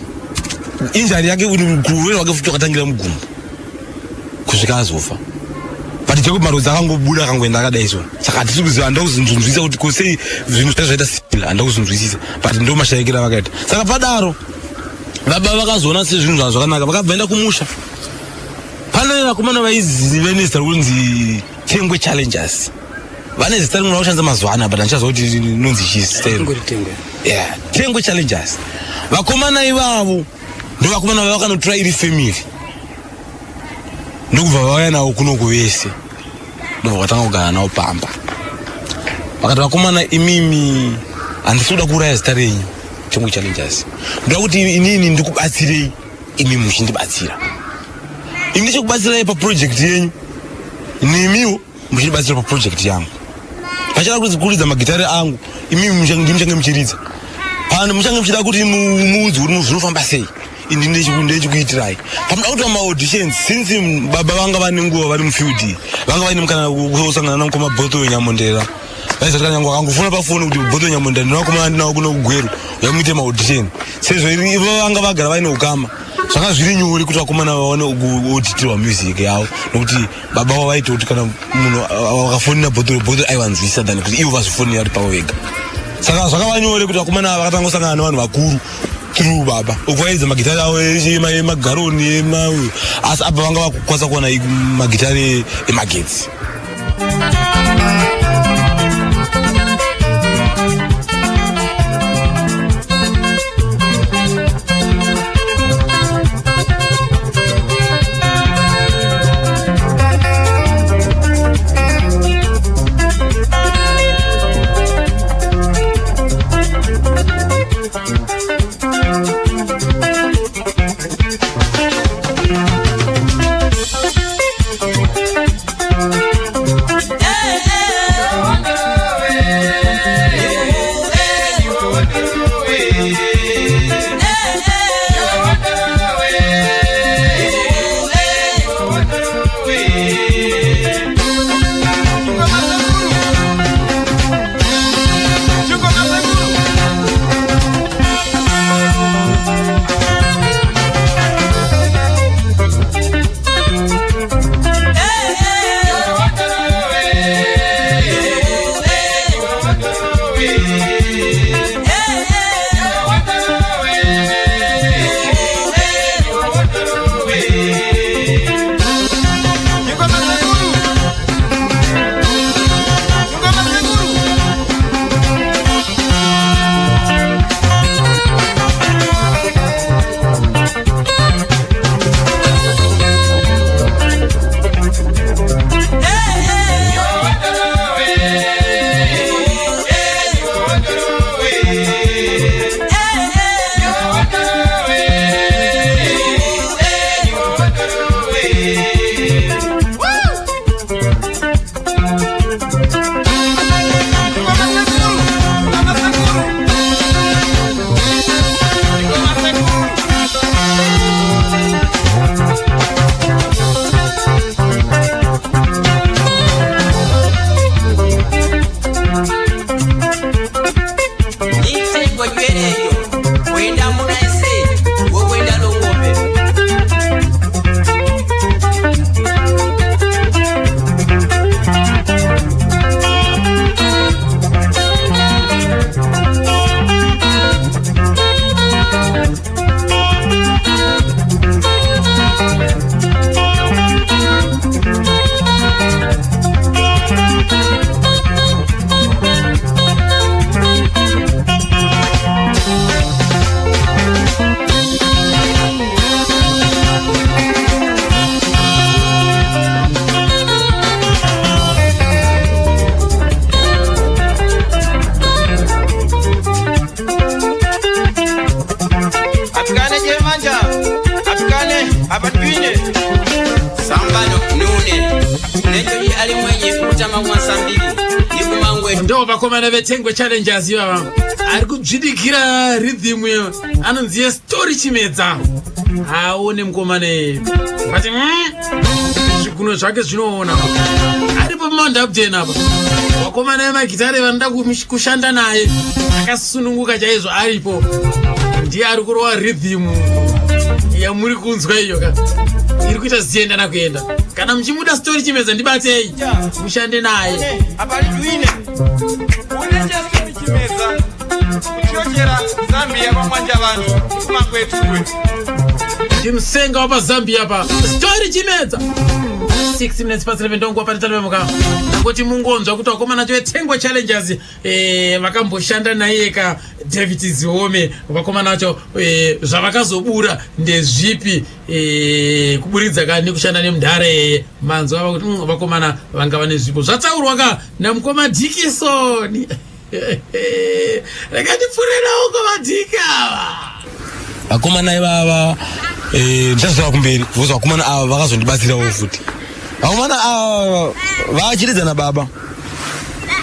injury yake urwere wake futi wakatangira mugumbo kusvika azofa. But cheko marodzi akangobuda akangoenda akadaizvo. Saka hatisi kuziva ndakuzvinzwisisa kuti kosei zvinhu zvaita sipila handakuzvinzwisisa. But ndo mashayikira vakaita. Saka padaro baba vakazoona sezvinhu zvakanaka vakabvaenda kumusha. Pane vakomana vaizivenesa kunzi Tengwe Challengers. Vane zita rimwe rakushandisa mazuva anaya but handichaziva kuti nonzi chii. Yeah, Tengwe Challengers. Vakomana ivavo ndo vakomana vavakanotora iri family. Ndokubva vauya nawo kunoku vese. Ndobva vakatanga kugara nawo pamba. Vakati vakomana imimi handisi kuda kuuraya zita renyu Tengwe Challengers. Ndoda kuti inini ndikubatsirei imimi muchindibatsira. Ini ndichikubatsirai paproject yenyu. Nemiwo muchindibatsira paproject yangu. Pachada kuridza magitari angu imimi ndimchange muchiridza. Pano muchange muchida kuti muudzi kuti zvinofamba sei. Ini ndechikuitirai. Pamuda kuti maauditions since baba vanga vane nguva vari mufield. Vanga vaine mukana kusangana namukoma Bhotho Nyamondera. Vaizoti kana yangu akangofona pafoni kuti Bhotho Nyamondera ndinakomana ndinawo kuno kugweru yamuite maaudition. Sezvo ivo vanga vagara vaine ukama. Zvanga zviri nyore kuti vakomana vaone kuaudhitirwa music yavo nokuti baba vavo vaiti kuti kana munhu akafonera Bhotho aivanzwisa than kuti ivo vazofonera vari pavo vega. Saka zvakava nyore kuti vakomana vakatanga kusangana nevanhu vakuru through baba ukwaidza magitari avo emagaroni asi apa vanga vakukwanisa kuona magitari emagetsi. ali mwenye kutama mwasambili. Yukumangu ndo vakomana vetengwe challengers ivava ari kudzvidikira rhythm anonzi yestory chimedza aone mukomana bati zviguno zvake zvinoona aripo pamandapten apa vakomana vemagitare vanoda kushanda naye akasununguka chaizvo aripo ndiye ari kurova rhythm yamuri kunzwa iyo ka iri kuita zienda nakuenda kana muchimuda story chimedza ndibatei mushande naye apaliduine unecha story chimedza kuchochera Zambia pamwanja vanhu kumakwetwe ndimsenga wapa Zambia pa story chimedza 6 minutes past 11 ndongwa panitana muka ngoti mungonzwa kuti vakomana vetengwe challengers vakamboshanda naye ka David Ziome vakomana vacho zvavakazobura ndezvipi kuburidza kani kushanda nemundare manzo ava kuti vakomana vanga vane zvipo zvataurwa ka namukoma Dickinson rakandipfurirawo komadhiki ava vakomana ivava ndichazova kumberi kuvuza vakomana ava vakazondibatsirawo futi vakomana ava vachiridzana baba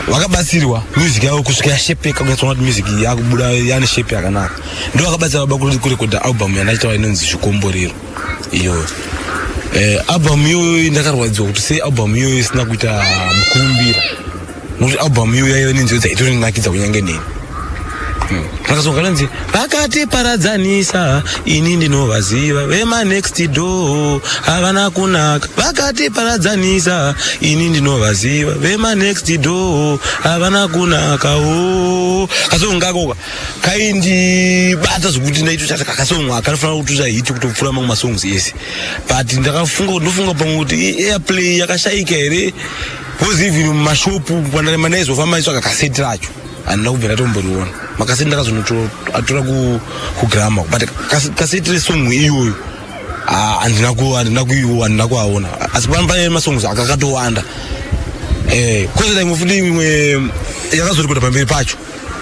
vakabatsirwa music yavo kusvika yashepeka kunyatsona kuti music yakubuda yane shape yakanaka ndo vakabatsira baba kurekodha album yandaitawa inonzi Zvikomborero iyo album iyoyo ndakarwadziwa kuti sei album iyoyo isina kuita mukurumbira nokuti album iyoyo yaiva nenzio dzaitonakidza kunyange neni vakazongananzi vakatiparadzanisa ini ndinovaziva vema next door havana kunaka vakatiparadzanisa ini ndinovaziva vema next door havana kunaka o kasongakoka kaindibata zvokuti ndaitotata kakasonga kanofanira kututa hiti kutopfura mamwe masongs ese but ndofunga pamwe kuti airplay yakashayika here because even mumashopu mandaizofamba itsvaka kaseti racho handina kubva ndatomboriona makaseti ndakazonotora kugrama but kaseti resong iyoyo handina kuaona asi pane masongs akakatowanda kwozeta imwe futi imwe yakazorekoda pamberi pacho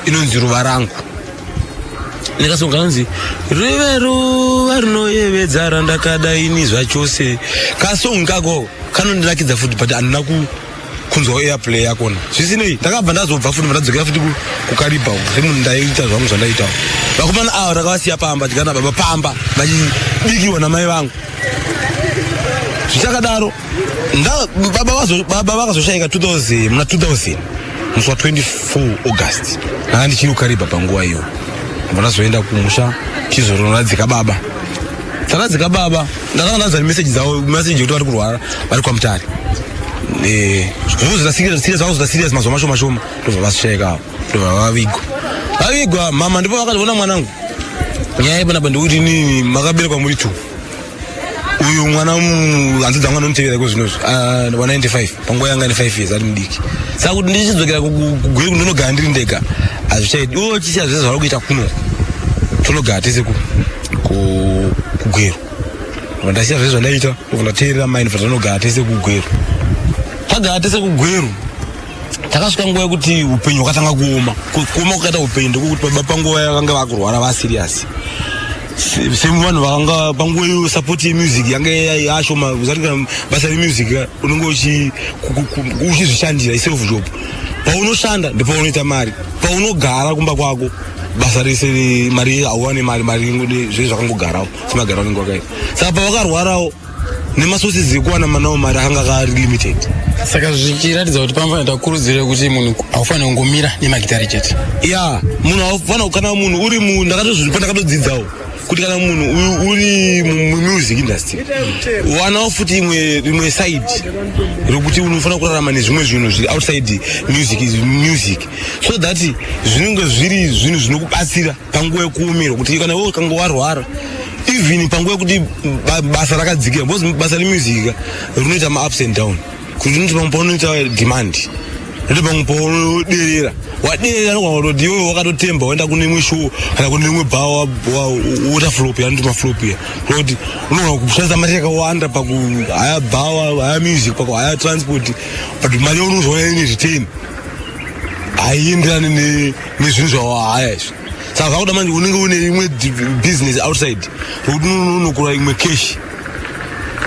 inonzi Ruva Rangu ndikasonga kanzi rive ruva rinoyevedza randakadaini zvachose kasong kako kanondinakidza futi but handina kunzwa airplay yakona zvisinei ndakabva ndazobva futi ndadzokera futi kukaribha semunhu ndaiita zvangu zvandaitawo vakomana ava ndakavasiya pamba tikana baba pamba vachibikiwa namai vangu zvichakadaro baba vakazoshayika muna 2000 musi wa 24 August ndanga ndichiri kukaribha panguva iyo ndazoenda kumusha chizoradzika baba taradzika baba ndakanga ndadza nemeseji dzavo meseji yekuti vari kurwara vari kwaMutare zvakuzota serious mazuva mashoma shoma ndobva vashaika ndobva vavigwa mama ndipo vakazona mwanangu nyaya yepanapa ndekuti inini makaberekwa muri 2 uyu mwana hanzi dzangu anonditevera iko zvinozvo wa 95 panguva yanga ane 5 years ari mudiki saka kuti ndichidzokera kugweru ndinogara ndiri ndega hazvichaiti iwo chisiya zvese zvari kuita kuno tonogara tese kugweru ndasiya zvese zvandaita ndobva ndateerera maini fatanogara tese kugweru tagara tese kugweru takasvika nguva yekuti upenyu hwakatanga kuoma kwakaita upenyu ndekuti baba panguva yakanga vakurwara vaserious sevanhu vakanga panguva iyo sapoti yemusic yanga yashoma usatika basa remusic unenge uchizvishandira iself job paunoshanda ndopaunoita mari paunogara kumba kwako basa rese mari hauwane mari zve zvakangogarawo semagara unenge wakaita saka pavakarwarawo nemasources ekuwana manawo mari akanga akari limited saka zvichiratidza kuti panofanira kukurudzira kuti munhu haufanira kungomira nemagitari chete ya munhu haufanira kana munhu uri munhu ndakatodzidzawo kuti kana munhu uri mumusic industry wanawo futi imwe side rokuti unofanira kurarama nezvimwe zvinhu zviri outside music so that zvinenge zviri zvinhu zvinokubatsira panguva yekuomerwa kuti kana wewe kanga warwara even panguva yekuti basa rakadzikira because basa remusic rinoita ma-ups and down kuti noti pamwe paunoita demand noti pamwe paunoderera waderera nokwakuti iwewe wakatotemba waenda kune imwe show kana kune imwe bha wota flop yanoti maflop ya kuti unogona kushandisa mari yakawanda pakuhaya bha haya music pakuhaya transport but mari yaunozoona ine return haienderani nezvinhu zvawahaya izvi saka zvakuda manje unenge une imwe business outside rokuti unokura imwe cash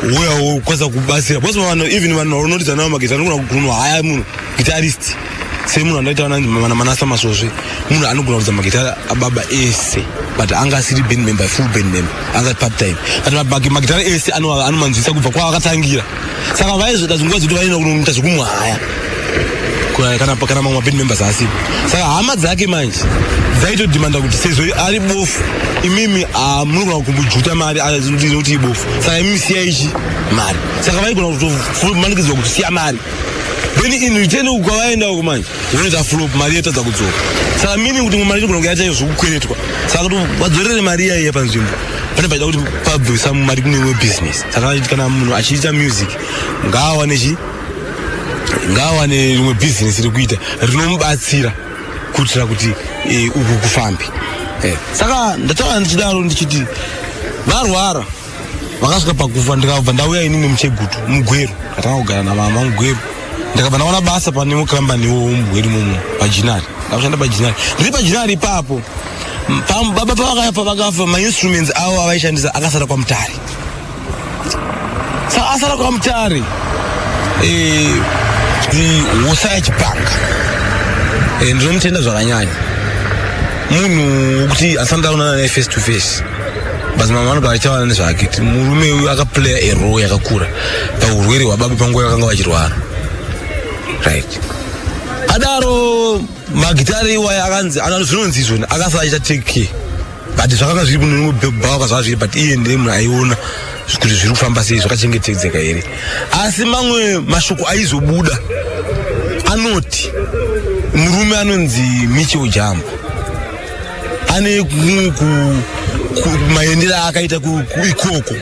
weya ukwanisa kubatsira because even vanhu vanonotidza nawo magitari unogona kugunwa haya munhu guitarist semu anaita manasa masozwe munhu anogona kudza magitara ababa ese but anga asiri band member full band member anga part time ati magitara ese anomanzwisa kubva kwaakatangira saka vaizvita zvinguva zvekuti vaenda kunoita zvekumwaya kana mamwe band members asipo saka hama dzake manje dzaitodhimanda kuti sezvo ari bofu imimi munogona kumbojuta mari kuti ibofu saka imimi siya ichi mari saka vaigona kutomanikidzwa kuti siya mari then in return ukavaenda uko manje unoita flop mari yatadza kudzoka saka mini kuti mari inogona kunge yachaio zvokukweretwa saka kuti vadzorere mari iyaiya panzvimbo pane paida kuti pabvisa mari kunewe business saka kana munhu achiita music ngaawane rimwe business rikuita rinomubatsira kuitira kuti uku kufambe saka ndataura ndichidaro ndichiti varwara vakasvika pakufa ndikabva ndauya ini nemuchegutu mugweru ndatanga kugara namama mugweru ndakabva ndaona basa pane mukambaniwo mugweru mumo pajinari ndakashanda pajinari ndiri pajinari ipapo baba pavakafa mainstruments avo avaishandisa akasara kwamutare saka asara kwamutare hosa yachipanga ndinomutenda zvakanyanya munhu wekuti asandaona naye face to face basi mama vanobva vachitaura nezvake kuti murume uyu akaplaya arole yakakura paurwere hwababa panguva yakanga vachirwara right adaro magitari iwaya akanzi zvinonzi izvoni akasara achiita take care but zvakanga zviri munhu nomubhebhawa zvava zviri but iye ndiye munhu aiona kuti zviri kufamba sei zvakachengetedzeka here asi mamwe mashoko aizobuda anoti murume anonzi Michel Jambo ane maendera akaita ikoko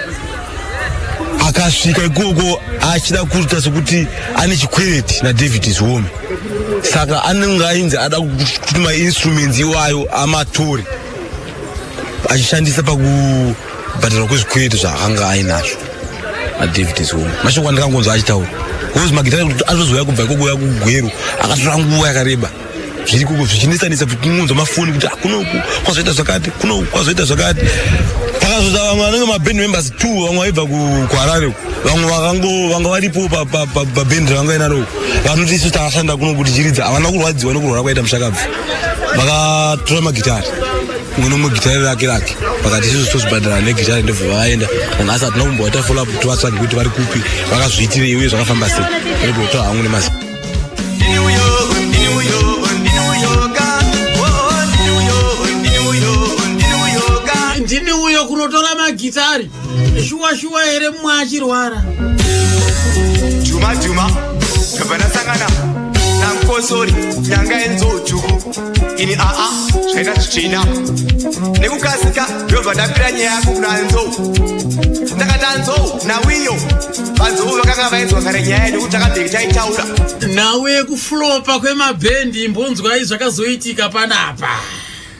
akasvika ikoko achida kuita sekuti ane chikwereti naDavid Zome saka anenge ainzi ada kuti mainstruments iwayo amatori achishandisa pakubhadharwa kwezvikwereti zvaakanga ainazvo naDavid Zome mashoko andikangonzwa achitaura kozi magitari kuti azozouya kubva ikoko uya kugweru akatora nguva yakareba zviri koko zvichinesanisa kuti unonzwa mafoni kuti kunoku kwazoita zvakati kunoku kwazoita zvakati pakazodza vamwe vanenge maband members 2 vamwe vaibva kuHarare vamwe vanga varipo pabhendi ranga inaro vanoti isu takashanda kuno kuti chiridza havana kurwadziwa nekurwara kwaita mushakabva vakatora magitari umwe nomwe gitari rake vakati isusu tozvibhadhara negitari ndobva vakaenda nanhasi hatina kumboita follow up kuti vatsvage kuti vari kupi vakazviitire iwe zvakafamba sei ndokutoa hamwe nemasi ndini uyo kunotora magitari shuwa here mumwe achirwara Juma kabva ndasangana namukosori nyanga yenzotsvuku ini zvaita zvichena nekukasika ndobva ndapira nyaya yako kuna nzou ndakati nzou nawiyo vanzou vakanga vainzwa kare nyaya yedu kuti takabveki taitaura nawe kuflopa kwemabhendi mbonzwai zvakazoitika panapa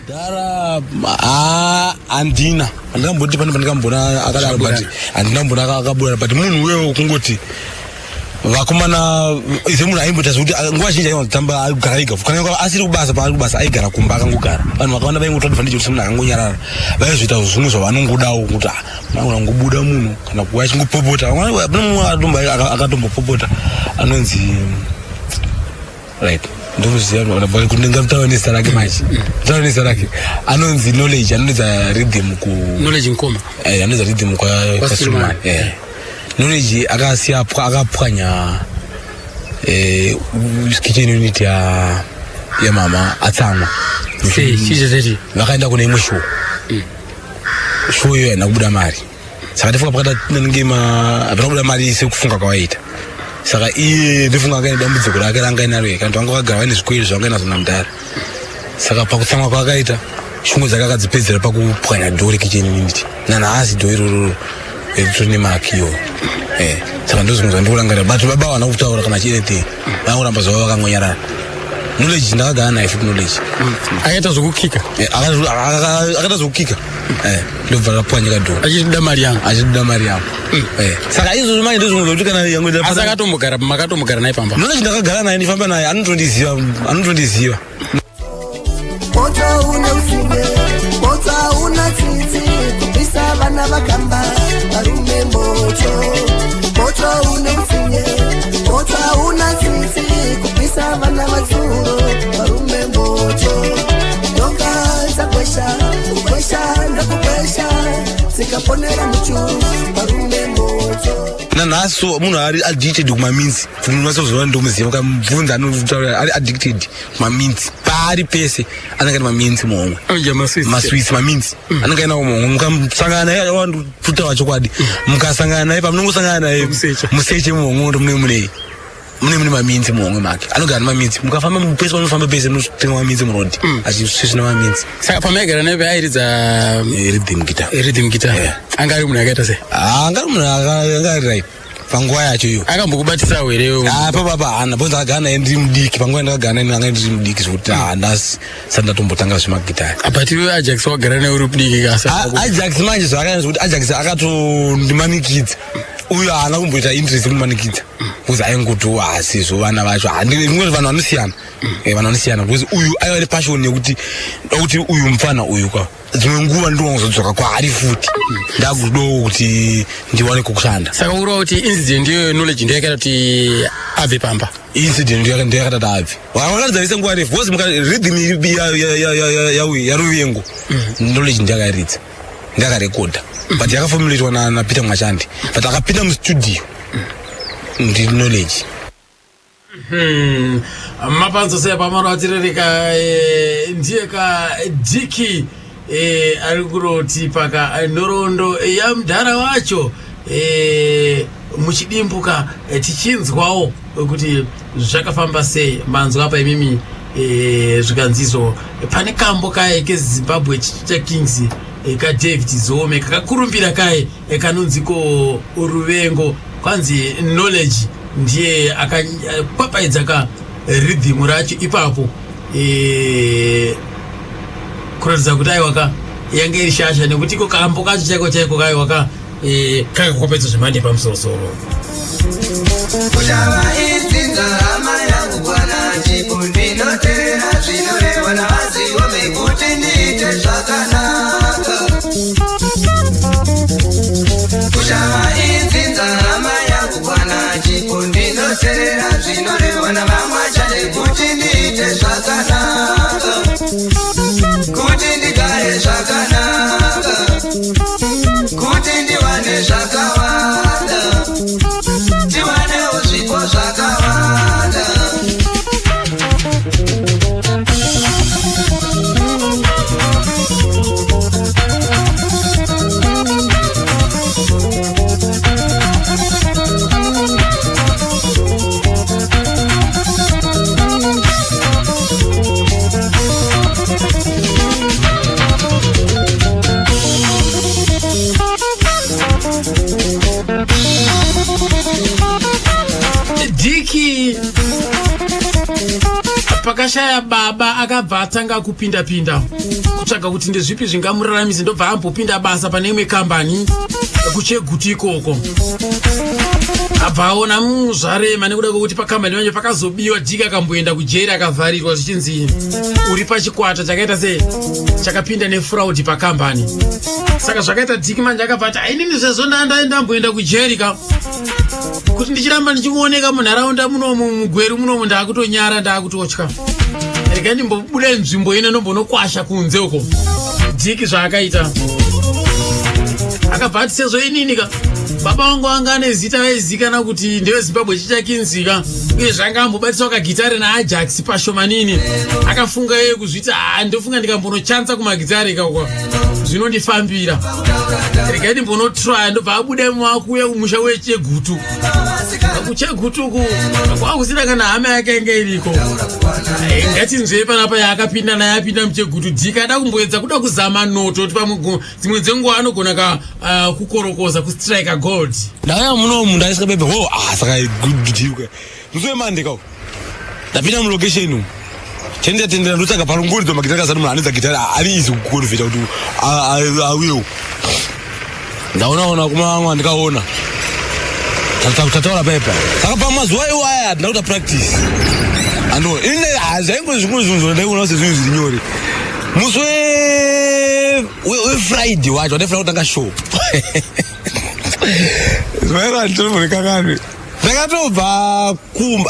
dara andina andikamboti pane pandikambona akadaro but andinambona akabuda but munhu wewo kungoti vakomana ife munhu aimbota zvekuti nguva zhinji aiwanzotamba agara ega kana asiri kubasa paari kubasa aigara kumba akangogara vanhu vakawanda vaingotwa kuti kuti munhu akangonyarara vaizvoita zvimwe zvavanongodawo kuti mangu ngobuda munhu kana kuva achingopopota mumwe akatombopopota anonzi right ndomuziva kuti ndingamutavanisa rake manje mutavanisa rake anonzi knowledge anonedza rhythm knowledge nkoma anonedza rhythm kwaSulman knowledge akasiya akapwanya kitchen unit ya mama atsamwa vakaenda kune imwe show iyo yana kubuda mari saka ndifunga pakati nengema hapana kubuda mari sekufunga kwavaita saka iye ndifunga akaenda dambudziko rake ranga inaro kana vanga vakagara vaine zvikwiri zvanga inazvo namudhara saka pakutsamwa kwaakaita shungu dzake akadzipedzera pakupwanya dhoo kitchen unit nanhasi dhoo iroro ritone makiyo saka ndozvimwe zvandikurangarira but baba havana kutaura kana chinything vangoramba zvavo vakangonyarara knowledge ndakagara naye futi knowledge akaita zvokukika akaita zvokukika ndobva rapwanyika dhoo achitoda mari yangu saka izvozvo manje ndozvimwe zvokuti kana asi makatombogara naye pamba knowledge ndakagara naye ndifamba naye anotondiziva Moto unosinge, moto unatsitsi, kubisa vana vakamba, varume moto unosinge, moto unatsitsi, kubisa vana vatsuro. tikaponera muchu varume moto nanhaso munhu ari addicted kumaminzi munhu wasozova ndomuziva ukamubvunza anotaura ari addicted kumaminzi paari pese anenge ane maminzi muhomwe maswitsi maminzi anenge ainawo muhomwe mukamusangana naye wandutaura chokwadi mukasangana naye pamunongosangana naye museche muhomwe kuti mune maminzi muhomwe make anogara nemaminzi mukafamba pese panofamba pese munotenga maminzi murodhi achisvisvina maminzi saka pamaigara naye paayiridza rhythm guitar anga ari munhu akaita sei angari munhu angari rai panguva yacho iyo akambokubatisa here papapa hana bonza akagara naye ndiri mudiki panguva ndakagara naye anga ndiri mudiki zvokuti handasi sati ndatombotanga zvemagitari but iwe Ajax wagara naye uri mudiki Ajax manje zvakanyanya zvokuti Ajax akatondimanikidza uyu haana kumboita interest yekumanikidza kuzi aingoto hasizvo vana vacho rimwe vanhu vanosiyana vanhu vanosiyana because uyu aiva nepashoni yekuti uyu mufana uyu kwa dzimwe nguva ndinozodzoka kwaari futi ndakudowo kuti ndiwane kokushanda saka urova kuti incident iyo knowledge ndoyakaita kuti abve pamba incident ndoyakatati abve wakaridza vese nguva refu because rhythm yaruvengo knowledge ndiyakaridza ndiyakarekodha but yakafomulatwa napeter mwachandi but akapinda mustudio ndi knowledge mapanzo seya pamano atirereka ndiye ka Diki ari kuroti paka nhoroondo yamudhara wacho muchidimbuka tichinzwawo kuti zvakafamba sei manzwa apa imimi zvikanzizo pane kambo kaye kezimbabwe chakings kaDavid Zome kakakurumbira kaye kanonziko ruvengo kwanzi knowledge ndiye akapapaidza ka rhythm racho ipapo kuratidza kuti aiwaka yange iri shasha nekuti iko kambo kacho chaiko kaiwaka kakakopedzo zvemhando yepamusoro-soro kuchava idzinza hama yangu bwana chipo ndinoteera zvinorehwa navazivo mekuti ndiite zvakanaka kuchava idzinza hama yangu bwana chipo ndinoteera zvinorehwa navamwacha nekuti ndiite zvakanaka kuti ndigare zvakanaka kuti ndiwane zvakawanda tiwanewo zvipo zvakawanda Diki pakashaya baba akabva atanga kupinda-pinda kutsvaga kuti ndezvipi zvingamuraramise ndobva ambopinda basa pane imwe kambani kucheguti ikoko abva aona zvarema nekuda kwekuti pakambani vanje pakazobiwa Diki akamboenda kujeri akavharirwa zvichinzi uri pachikwata chakaita sei chakapinda nefraud pakambani saka zvakaita Diki manje akabva ati ainini sezvo ndamboenda kujeri ka kuti ndichiramba ndichioneka munharaunda munomu mugweru munomu ndaakutonyara ndaakutotya rega ndimbobuda nzvimbo ino nombonokwasha kunze uko Diki zvaakaita akabva ati sezvo inini ka baba wangu anga ane zita vaizikana kuti ndewezimbabwe chichakinzika uye zvanga ambobatiswa kagitari naAjax pashomanini akafunga iye kuzviti ndofunga ndikambonochanza kumagitari kakwa zvinondifambira rega ndimbonotrya ndobva abuda muakuya kumusha wechegutu kuchegutuku kwakusina kana hama yake inge iriko ngatinzvei panapa yaakapinda naye apinda muchegutu Diki ada kumboedza kuda kuzama noto kuti dzimwe dzenguva anogona kukorokoza kustrike gold ndauya munomu ndaisika bebe saka gudhiuka ndizomandikawo ndapinda mulocation umu chenditendera ndotsvaga panongoridzwa magitari kasati munhu anedza gitari ari izi kukonvheta kuti auyewo ndaonaona kumamwe ndikaona tataura pepa saka pamazuva iwaya ndauta practice ando ine zvaingo zvimwe zvinhu zvondaiona sezvinhu zviri nyore musi wefriday wacho wandaifana kutanga show zvaira nditomborekakani ndakatobva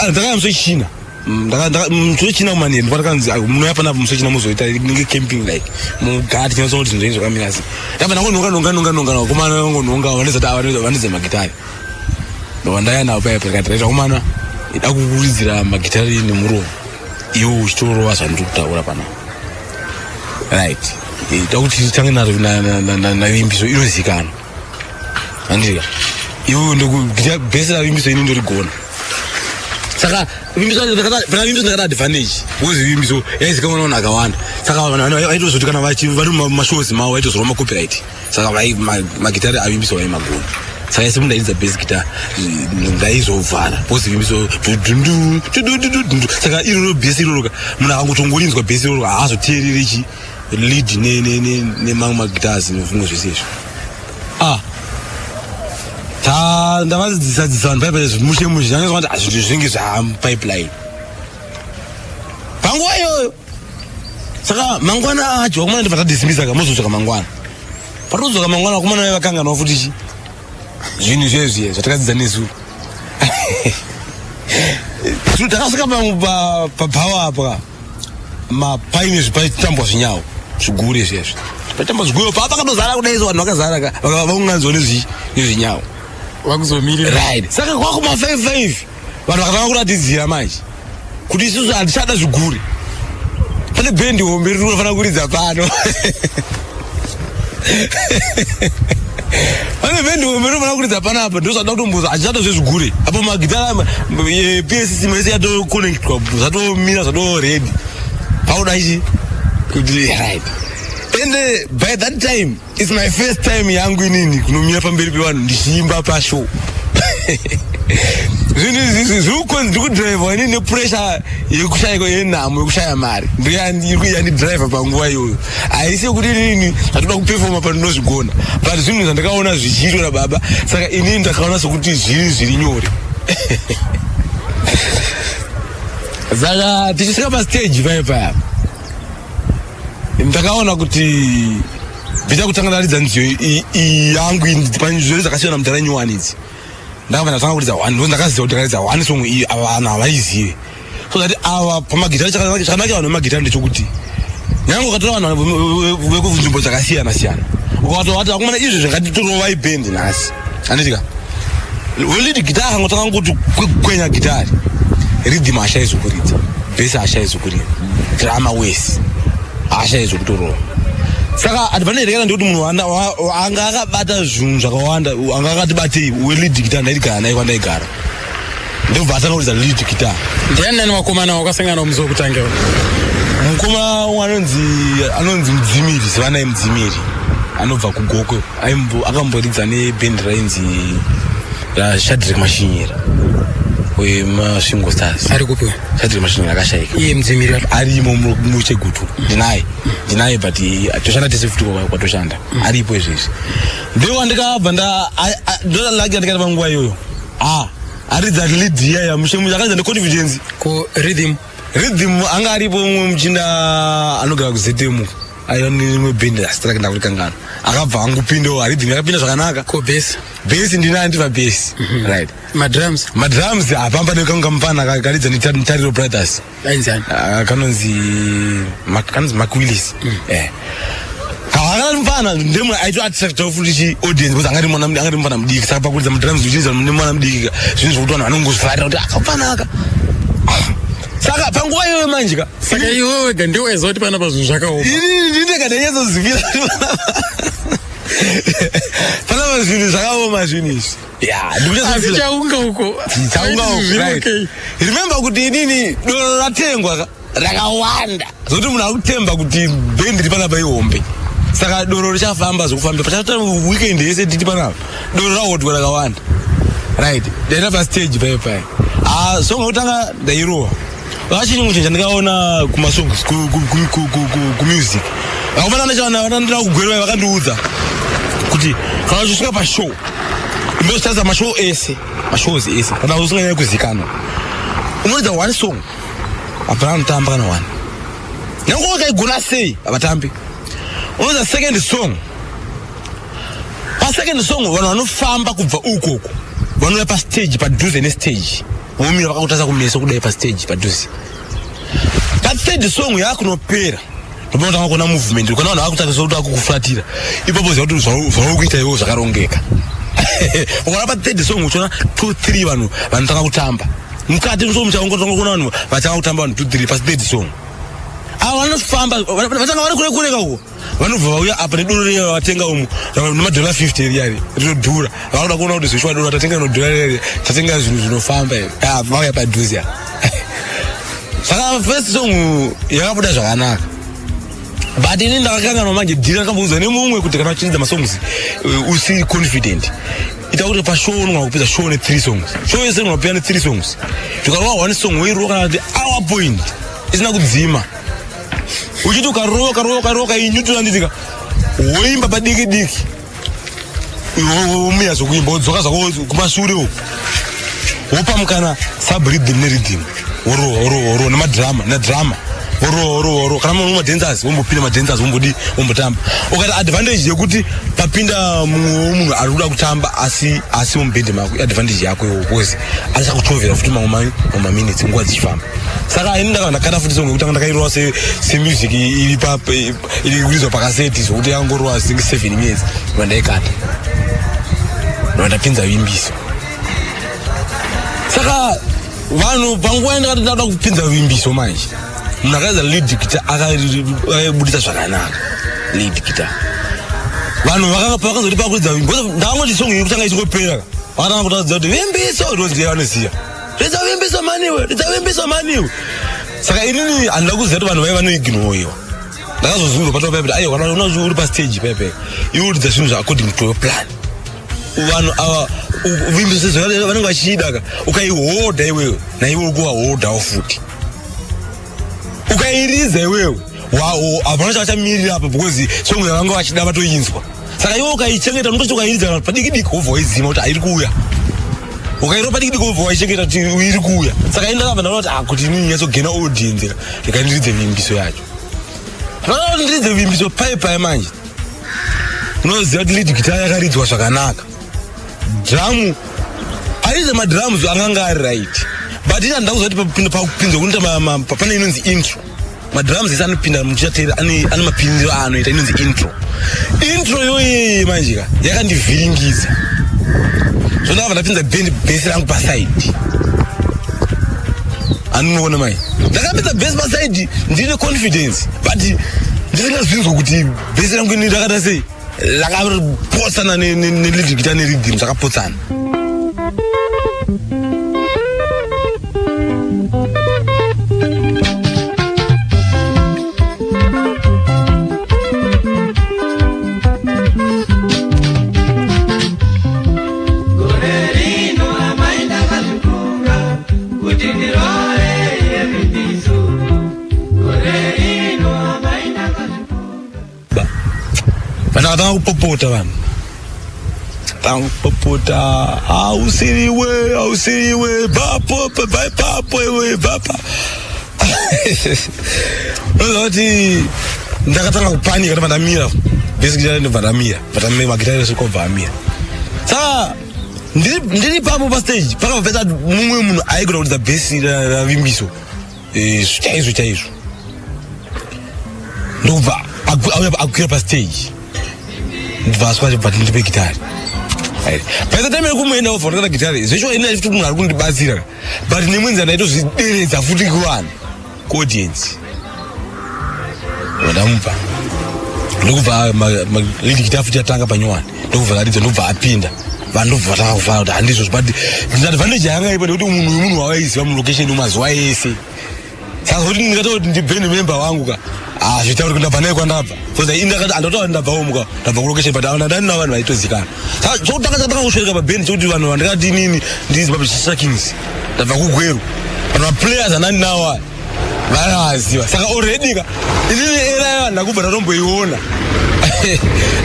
ndakaya musi wechina mtochina mani ndipatakanzi munoyapa napo musochina muzoita nge camping like mugati chinoso kuti zvinhu zvakamira sei ndapa nangononga kumana ngononga vaneze magitari ndowandaya nawo paya pakataita kumana ida kukurudzira magitari nemuromo iwo uchitorowa zvandiri kutaura pana right ida kuti tange nazo navimbiso inozikanwa andika iwo ndokubhesi ravimbiso ini ndorigona saka vimbiso ndakada advantage because vimbiso yaizikanwa navanhu akawanda saka vanhu vaitozoti kana vari mumashows mavo vaitozorwa macopyright saka magitari avimbiso vaimagona saka ise mundaidza basic guitar ndaizovhara because vimbiso saka iroro base iroroka munhu akangotongorinzwa base iroroka haazoteereri lead nemamwe magitars nezvimwe zvese izvo ndavadzidzisa vanhu paipai mushe ndanyazva kuti hazvinhu zvinenge zvapipeline panguva iyoyo saka mangwana acho vakomana ndipatadhisimisa mozotsvaka mangwana patodzoka mangwana vakomana vai vakanganawo futi zvinhu zvezviye zvatakadzidza nezuro takasvika papawa apa mapaine zvipaitambwa zvinyawo zvigure zvezvo paitambwa zvigure pakatozara kudaiso vanhu vakazara vaunganzwa nezvinyawo vakuzomirira right saka kwakuma 5 vanhu vakatanga kuratidzira manje kuti isusu hatichada zvigure pane bhendi hombe riri kunofanira kuridza pano pane bhendi hombe rinofanira kuridza panapa ndosada kutombuza hatichada zvezvigure apo magitara PSC mese yatokonectwa zvatomira zvatoredi paudaichi kuti right and by that time it's my first time yangu inini kunomira pamberi pevanhu ndichiimba pashow zvinhu izvi zviri kudhiraivhwa ini nepressure yekushayika yenhamo yekushaya mari ndiyandidhiraivha panguva iyoyo haisi kuti inini hatoda kupefoma pandinozvigona but zvinhu zvandakaona zvichiitwa nababa saka inini ndakaona sokuti zviri nyore saka tichisvika pastage paipaya ndakaona kuti bvita kutanga ndaridza nziyo yangu panzvere dzakasiyana mudhara nyowani idzi ndakabva ndatanga kuridza one ndo ndakaziva kuti ndakaridza one song iyi ava vanhu havaizive so that ava pamagitari chakanakira vanhu vemagitari ndechekuti nyange ukatora vanhu vekunzvimbo dzakasiyana siyana ukatovati vakomana izvo zvakatitorova ibhendi nhasi handitika welidi gitari akangotanga kuti kwenya gitari ridhim hashaizokuridza bhesi hashaizokuridza drama wese hashaizokutorova saka advantage yakana ndikuti munhu anga akabata zvinhu zvakawanda anga akatibatei welidi gitari ndaitigara naye kwandaigara ndobva atanga kuridza lead guitar ndiani nani wakomana wakasangana muzo kutangira mukoma anonzi Mudzimiri Sivanai Mudzimiri anobva kuGoko akamboridza nebhendi rainzi Shadrack Mashinyera weMasvingo Stars ari kupi Shadrack Mashinyera akashayika iye Mudzimiri arimo muChegutu ndinaye but toshanda tese futi kwatoshanda aripo izvezvi ndiwo andikabva ndolaki andikati panguva iyoyo aridza lead iya mushemuzi akaridza neconfidence ku rhythm anga aripo umwe muchinda anogara kuZM ayonemwe bhendi asitaraki ndakurikangana akabva angupindawo rhythm yakapinda zvakanaka ko bass ndinandiva bass right madrums apamba nekanga mupana akaridza neTariro Brothers ainzani kanonzi McWillis mufana ndemwe aito attracta futi audience because angari mufana mudiki saka pakuridza mudrums uchiridza nemwana mudiki zvinhu zvokuti vanhu vanongozvifarira kuti akafanaka saka panguva iyoyo manjika saka iwe wega ndiwo waiziva kuti panapa zvinhu zvakaoma ndinenge ndanyatsozivirira panapa zvinhu zvakaoma zvinhu izvi asi chaunga uko remember kuti inini doro ratengwa rakawanda zokuti munhu akutemba kuti bhendi ripanapa ihombe saka doro richafamba zvokufamba pachata weekend yese titi panapa doro rahotwa rakawanda right ndaenda pastage paipai songa kutanga ndairowa vachini chinhu chandikaona kumasongs kumusic vakomana ndichavandira kugwerwa vakandiudza kuti kana uchisvika pashow imbostarisa mashows ese kana usinganyanya kuzikanwa unoridza one song apana anotamba kana one nyange wakaigona sei avatambi unoridza second song pasecond song vanhu vanofamba kubva ukoko vanouya pastage padhuze nestage umira vakakutasa kumeso kudai pa stage padhuze. Pa third song yakunopera ndopona kuona movement ukaona vakutaka kuti akukufuratira ipapo ziva kuti zvaukuita iwo zvakarongeka. Ukana pa third song uchiona 2-3 vanhu vanotanga kutamba mukati muchaongotanga kuona vanhu vachanga kutamba vanhu 2-3 pa third song. Ava vanofamba vatanga vari kurekureka uko vanobva vauya apa nedoro riya vatenga umu nemadhola 50 riyari rinodhura vanoda kuona kuti zvishwa doro tatenga nodhora riyari tatenga zvinhu zvinofamba vauya padhuze apa. Saka first song yakabuda zvakanaka but ini ndakakanganwa manje dhira ndakamboudza nemumwe kuti kana uchinza masongs usiri confident ita kuti pa show unogona kupedza show ne 3 songs show yese unopera ne 3 songs tukarova one song weiroka kana kuti our point isina kudzima uchiti ukaroka inyutura nditika woimba padiki diki umiya zvokuimba wodzoka zvako kumashure uko wopa mukana sub rhythm ne rhythm woro nedrama woro kana munhu madancers wombopinda madancers wombotamba ukati advantage yekuti papinda munhu ari kuda kutamba asi mumbende mako advantage yako because achakuchovera futi mamwe minutes nguva dzichifamba. Saka ini ndakanda futi song yekuti ndakairowa se music iri kurizwa pakaseti zvokuti yangorowa 7 minutes vandaikata vandapinza vimbiso. Saka vanhu panguva yandakati ndada kupinza vimbiso manje munhu akaedza lead guitar akabudisa zvakanaka lead guitar vanhu vakazoti pakuridza vimbo ndakangoti song yekutanga ichingopera vakatanga kutaridza kuti vimbiso ndozviya vanoziya ridza vimbiso maniwe. Saka inini handida kuziva kuti vanhu vai vanoignoiwa ndakazozvinzwa patapa kuti aiwa kana una uri pastage pepe iwe uridza zvinhu zvaaccording to your plan. Vanhu ava vimbiso vanenge vachida ukaihodha iwewe naiwe uri kuvahodhawo futi ukairidza iwewe hapana chavachamirira apa because song yavanga vachida vatoinzwa. Saka iwe ukaichengeta unototi ukairidza padikidiki wobva waizima kuti hairi kuuya ukairo padikidiki wobva waichengeta kuti iri kuuya. Saka ini ndakabva ndaona kuti inini nyatsogena audience ndikandiridze vimbiso yacho kuti ndiridze vimbiso pai manje unoziva kuti lead guitar yakaridzwa zvakanaka dramu aridze madrums anganga ari right but ina ndauza kuti pakupinza kunita pane inonzi intro madrums ese anopinda muchatera ane mapinziro anoita inonzi intro yoyeye manjika yakandivhiringidza zvondava ndapinza bhesi rangu paside anoona mai ndakapinza bhesi paside ndine confidence but ndisingazvinzwa kuti bhesi rangu ini rakata sei rakapotsana nelead guitar nerhythm zvakapotsana. Vanhu kupopota vanhu kupopota ausiriwe bhapo iwe bhapa unoziva kuti ndakatanga kupanika kuti vandamira basically ndobva ndamira magitari ese kwabva amira. Saka ndiri papo pastage pakabva mumwe munhu aigona kuridza bhesi ravimbiso chaizvo ndobva akukwira pastage ndibva aswa but ndipe gitari by the time yekumuenda wobva ndakata gitari zvesho ina futi munhu ari kundibatsira but nemwenzi andaitozvideredza futi kuvanhu kuaudience vandamupa ndokubva lead guitar futi yatanga panyowani ndokubva karidza ndobva apinda vanhu ndobva vatanga kuvara kuti handizvo but advantage yanga ipo ndekuti munhu wavaiziva mulocation mumazuva ese saka kuti ndingatoti ndibheni member wangu ka zvita kuti ndabva naye kwandabva because indakati andataura ndabvawo muka ndabva kulocation but ndani na vanhu vaitozikana saka chokutanga kusvika pabheni chokuti vanhu vandakati inini ndizimbabwe Kings ndabva kugweru vanhu vaplayers andani nawo vanaziva saka already ka inini era yavanhu ndakubva ndatomboiona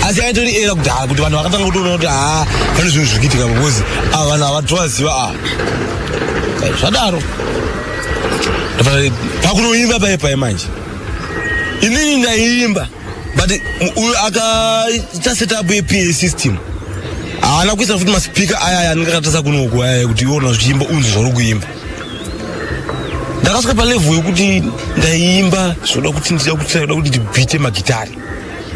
asi aitori era kudhaya kuti vanhu vakatanga kutoona kuti pane zvinhu zviri kuitika because vanhu havatovaziva zvadaro pakunoimba paipai manje inini ndaiimba but uyo akaita setup yepa system haana kuisa futi maspika aya anenge akatasa kunoku aya kuti iona zvichiimba unzi zvauri kuimba ndakasvika palevel yekuti ndaimba zvoda kuti ndida kuti ndibhite magitari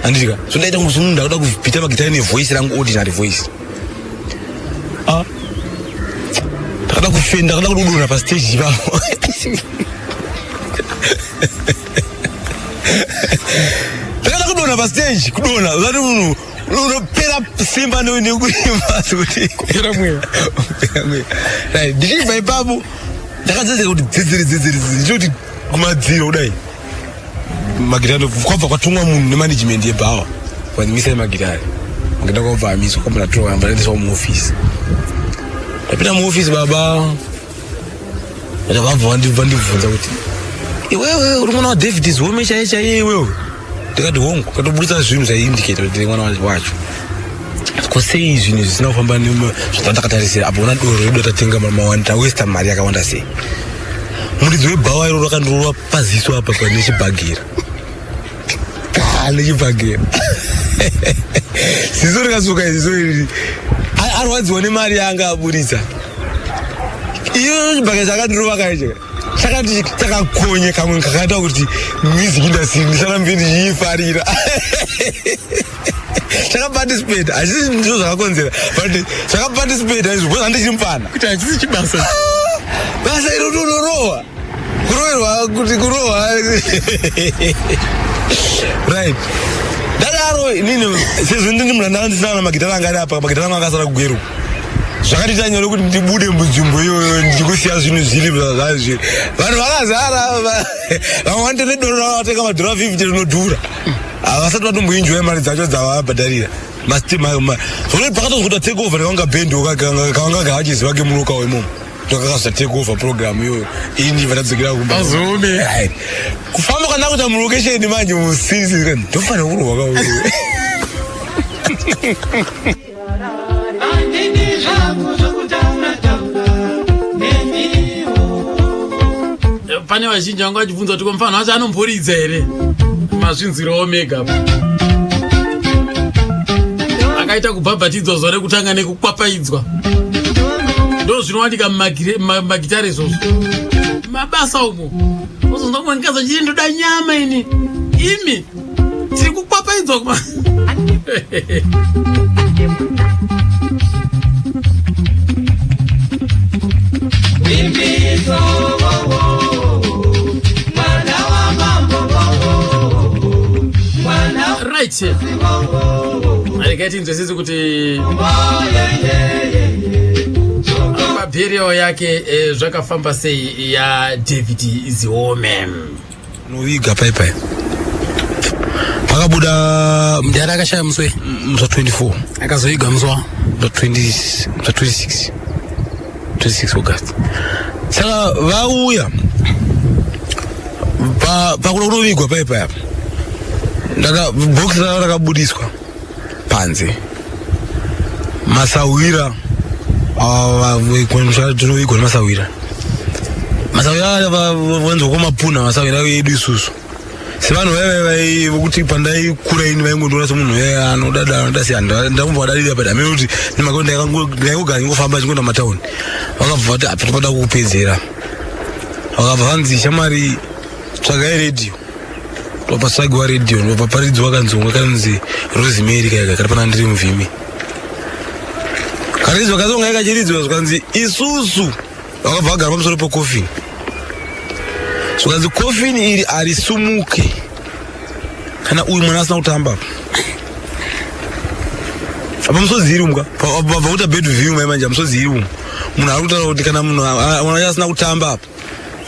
andika zvodaita kuti munhu ndakuda kubhita magitari nevoice rangu ordinary voice ndakada kufenda ndakada kudonha pastage ipapo ndakada kudonha pastage kudonha zati munhu unopera simba nekuimba kuti kupera mweya right ndichibva ipapo ndakadzedzera kuti dzidziri ndichoti kumadziro kudai magitari kwabva kwatumwa munhu nemanagement yebhawa kwandimisa magitari magitari kwabva amiswa kwabva ndatora ndaendeswa muofisi ndapinda muofisi baba ndabva vandibvunza kuti iwewe uri mwana waDavid Zome chaiye iwewe ndikati hongu katobudisa zvinhu zvaiindicata kuti mwana wacho kosei zvinhu zvisina kufamba zvandakatarisira apo una doro redu atatenga tawesta mari yakawanda sei muridzi webhawa iro rakandorova paziso apa panechibhagira nechibhagira ziso rikasuka ziso iri arwadziwa nemari yanga aburitsa iyo chibhagira chakandorova kaicho chakati chakakonye kamwe kakaita kuti music industry ndisarambe ndichiifarira chakaparticipate achisi ndizvo zvakakonzera but chakaparticipate aizvo handichiri mufana kuti hachisi chibasa basa iro todorowa kuroverwa kuti kurohwa right ndadaro inini sezvo ndini munhu ndandisina na magitari anga ari apa magitari anga akasara kugweru zvakatiita nyore kuti ndibude munzvimbo iyoyo ndikusiya zvinhu zviri zvazviri vanhu vakazara vamwe vanditore doro ravo vatenga madhora 50 rinodhura havasati vatomboinjoya mari dzacho dzavabhadharira zvonoti pakatozota take over nevanga bhendi kavanga gahachiziva kemuroka wemomo ndokakazota take over program iyoyo ini vatadzokera kumbazome kufamba kana kuita mulokesheni manje musirisi ndofanira kurwa kauri pane vazhinji vanga vachibvunza kuti komufana wacho anomboridza here mazvinziro omega akaita kubhabhatidzwa zuva rekutanga nekukwapaidzwa ndo zvinowanika mumagitari izvozvo mabasa umo uzonza kumwe ndikaza chiri ndoda nyama ini imi tiri kukwapaidzwa kuma right alikati nzwesisi kuti mabheriyo yake zvakafamba sei ya David Zome noviga paipai pakabuda mudhara akashaya muswe musa 24 akazoiga muswa 26 August saka vauya pakuda kunovigwa paipai apa bhokisi ravo rakabudiswa panze masawira tinovigwa nemasawira vanzwa kwamapuna masawira edu isusu sevanhu vaivai vokuti pandaikura ini vaingondiona semunhu anodada siyana ndambobva vadadira padame kuti nemakao ndaingogara ingofamba chingoenda matauni vakabva vati apa topada kukupedzera vakabva vanzi shamwari tsvagai redhiyo pasagiwa redhiyo ndopaparidzwa kanzonga kanzi Rosemary kaiga kari pana ndiri muvhimi karidzwa kanzonga ikachiridzwa zvakanzi isusu vakabva vagara pamusoro pekofini zvakanzi kofini iri harisumuke kana uyu mwana asina kutamba apa musoziri umka vabva kuita bed view maimanje musoziri umu munhu ari kutaura kuti kana munhu mwana asina kutamba apa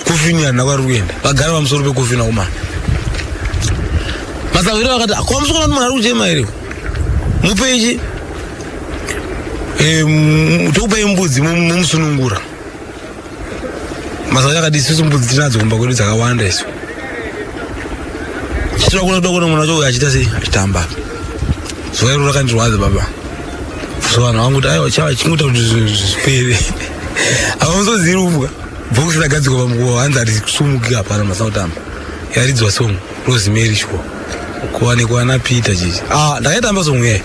kofini harina kwari kuenda vagara pamusoro pekofini aumana masawira vakati kwamusokona munhu ari kujema here mupeichi tokupai mbudzi mumusunungura masawira akati isusu mbudzi tinadzo kumba kwedu dzakawanda isu chitira kuda kuona munhu wacho achita sei achitamba zuva iro rakandirwadza baba so vanhu vanguti aiwa chava chingoita kuti zvipere apa musozirumwa bhokisi ragadzikwa pamukuwa hanzi harisumuki hapana masina kutamba yaridzwa song Rosemary shuwa kuwanikwa na Peter chichi ndakaitamba song yayi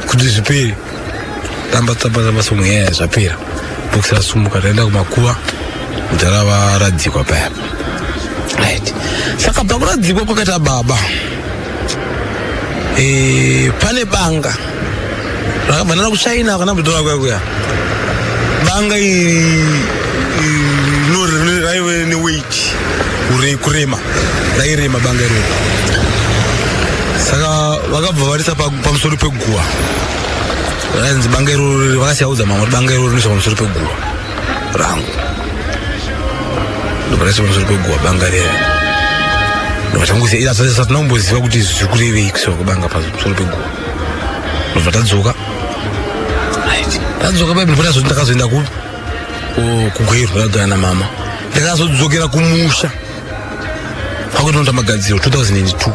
kuti zvipere tamba song yayi zvapera bhokisi rasumuka taenda kumakuva Mtarava radzikwa paya. Right. Saka pakuradzikwa kwakaita baba. Pane banga. Rakabva kuChina kana kutora kwakuya. Banga raive neweight kurema. Rairema banga iroro. Saka vakabva varisa pamusoro peguwa. Ranzi banga iroro vakasiyaudza mamwe banga iroro rinoiswa pamusoro peguwa rangu. Ndoparasa pamusoro peguwa banga rero. Ndokatangosiya ila sasa tinomboziva kuti zvikurevei kusiwa kwebanga pamusoro peguwa. Ndobva tadzoka. Tadzoka bhaibheri pona zoti ndakazoenda kugwirwa ndagara namama. Ndakazodzokera kumusha. Pakutonda magadziro 2002.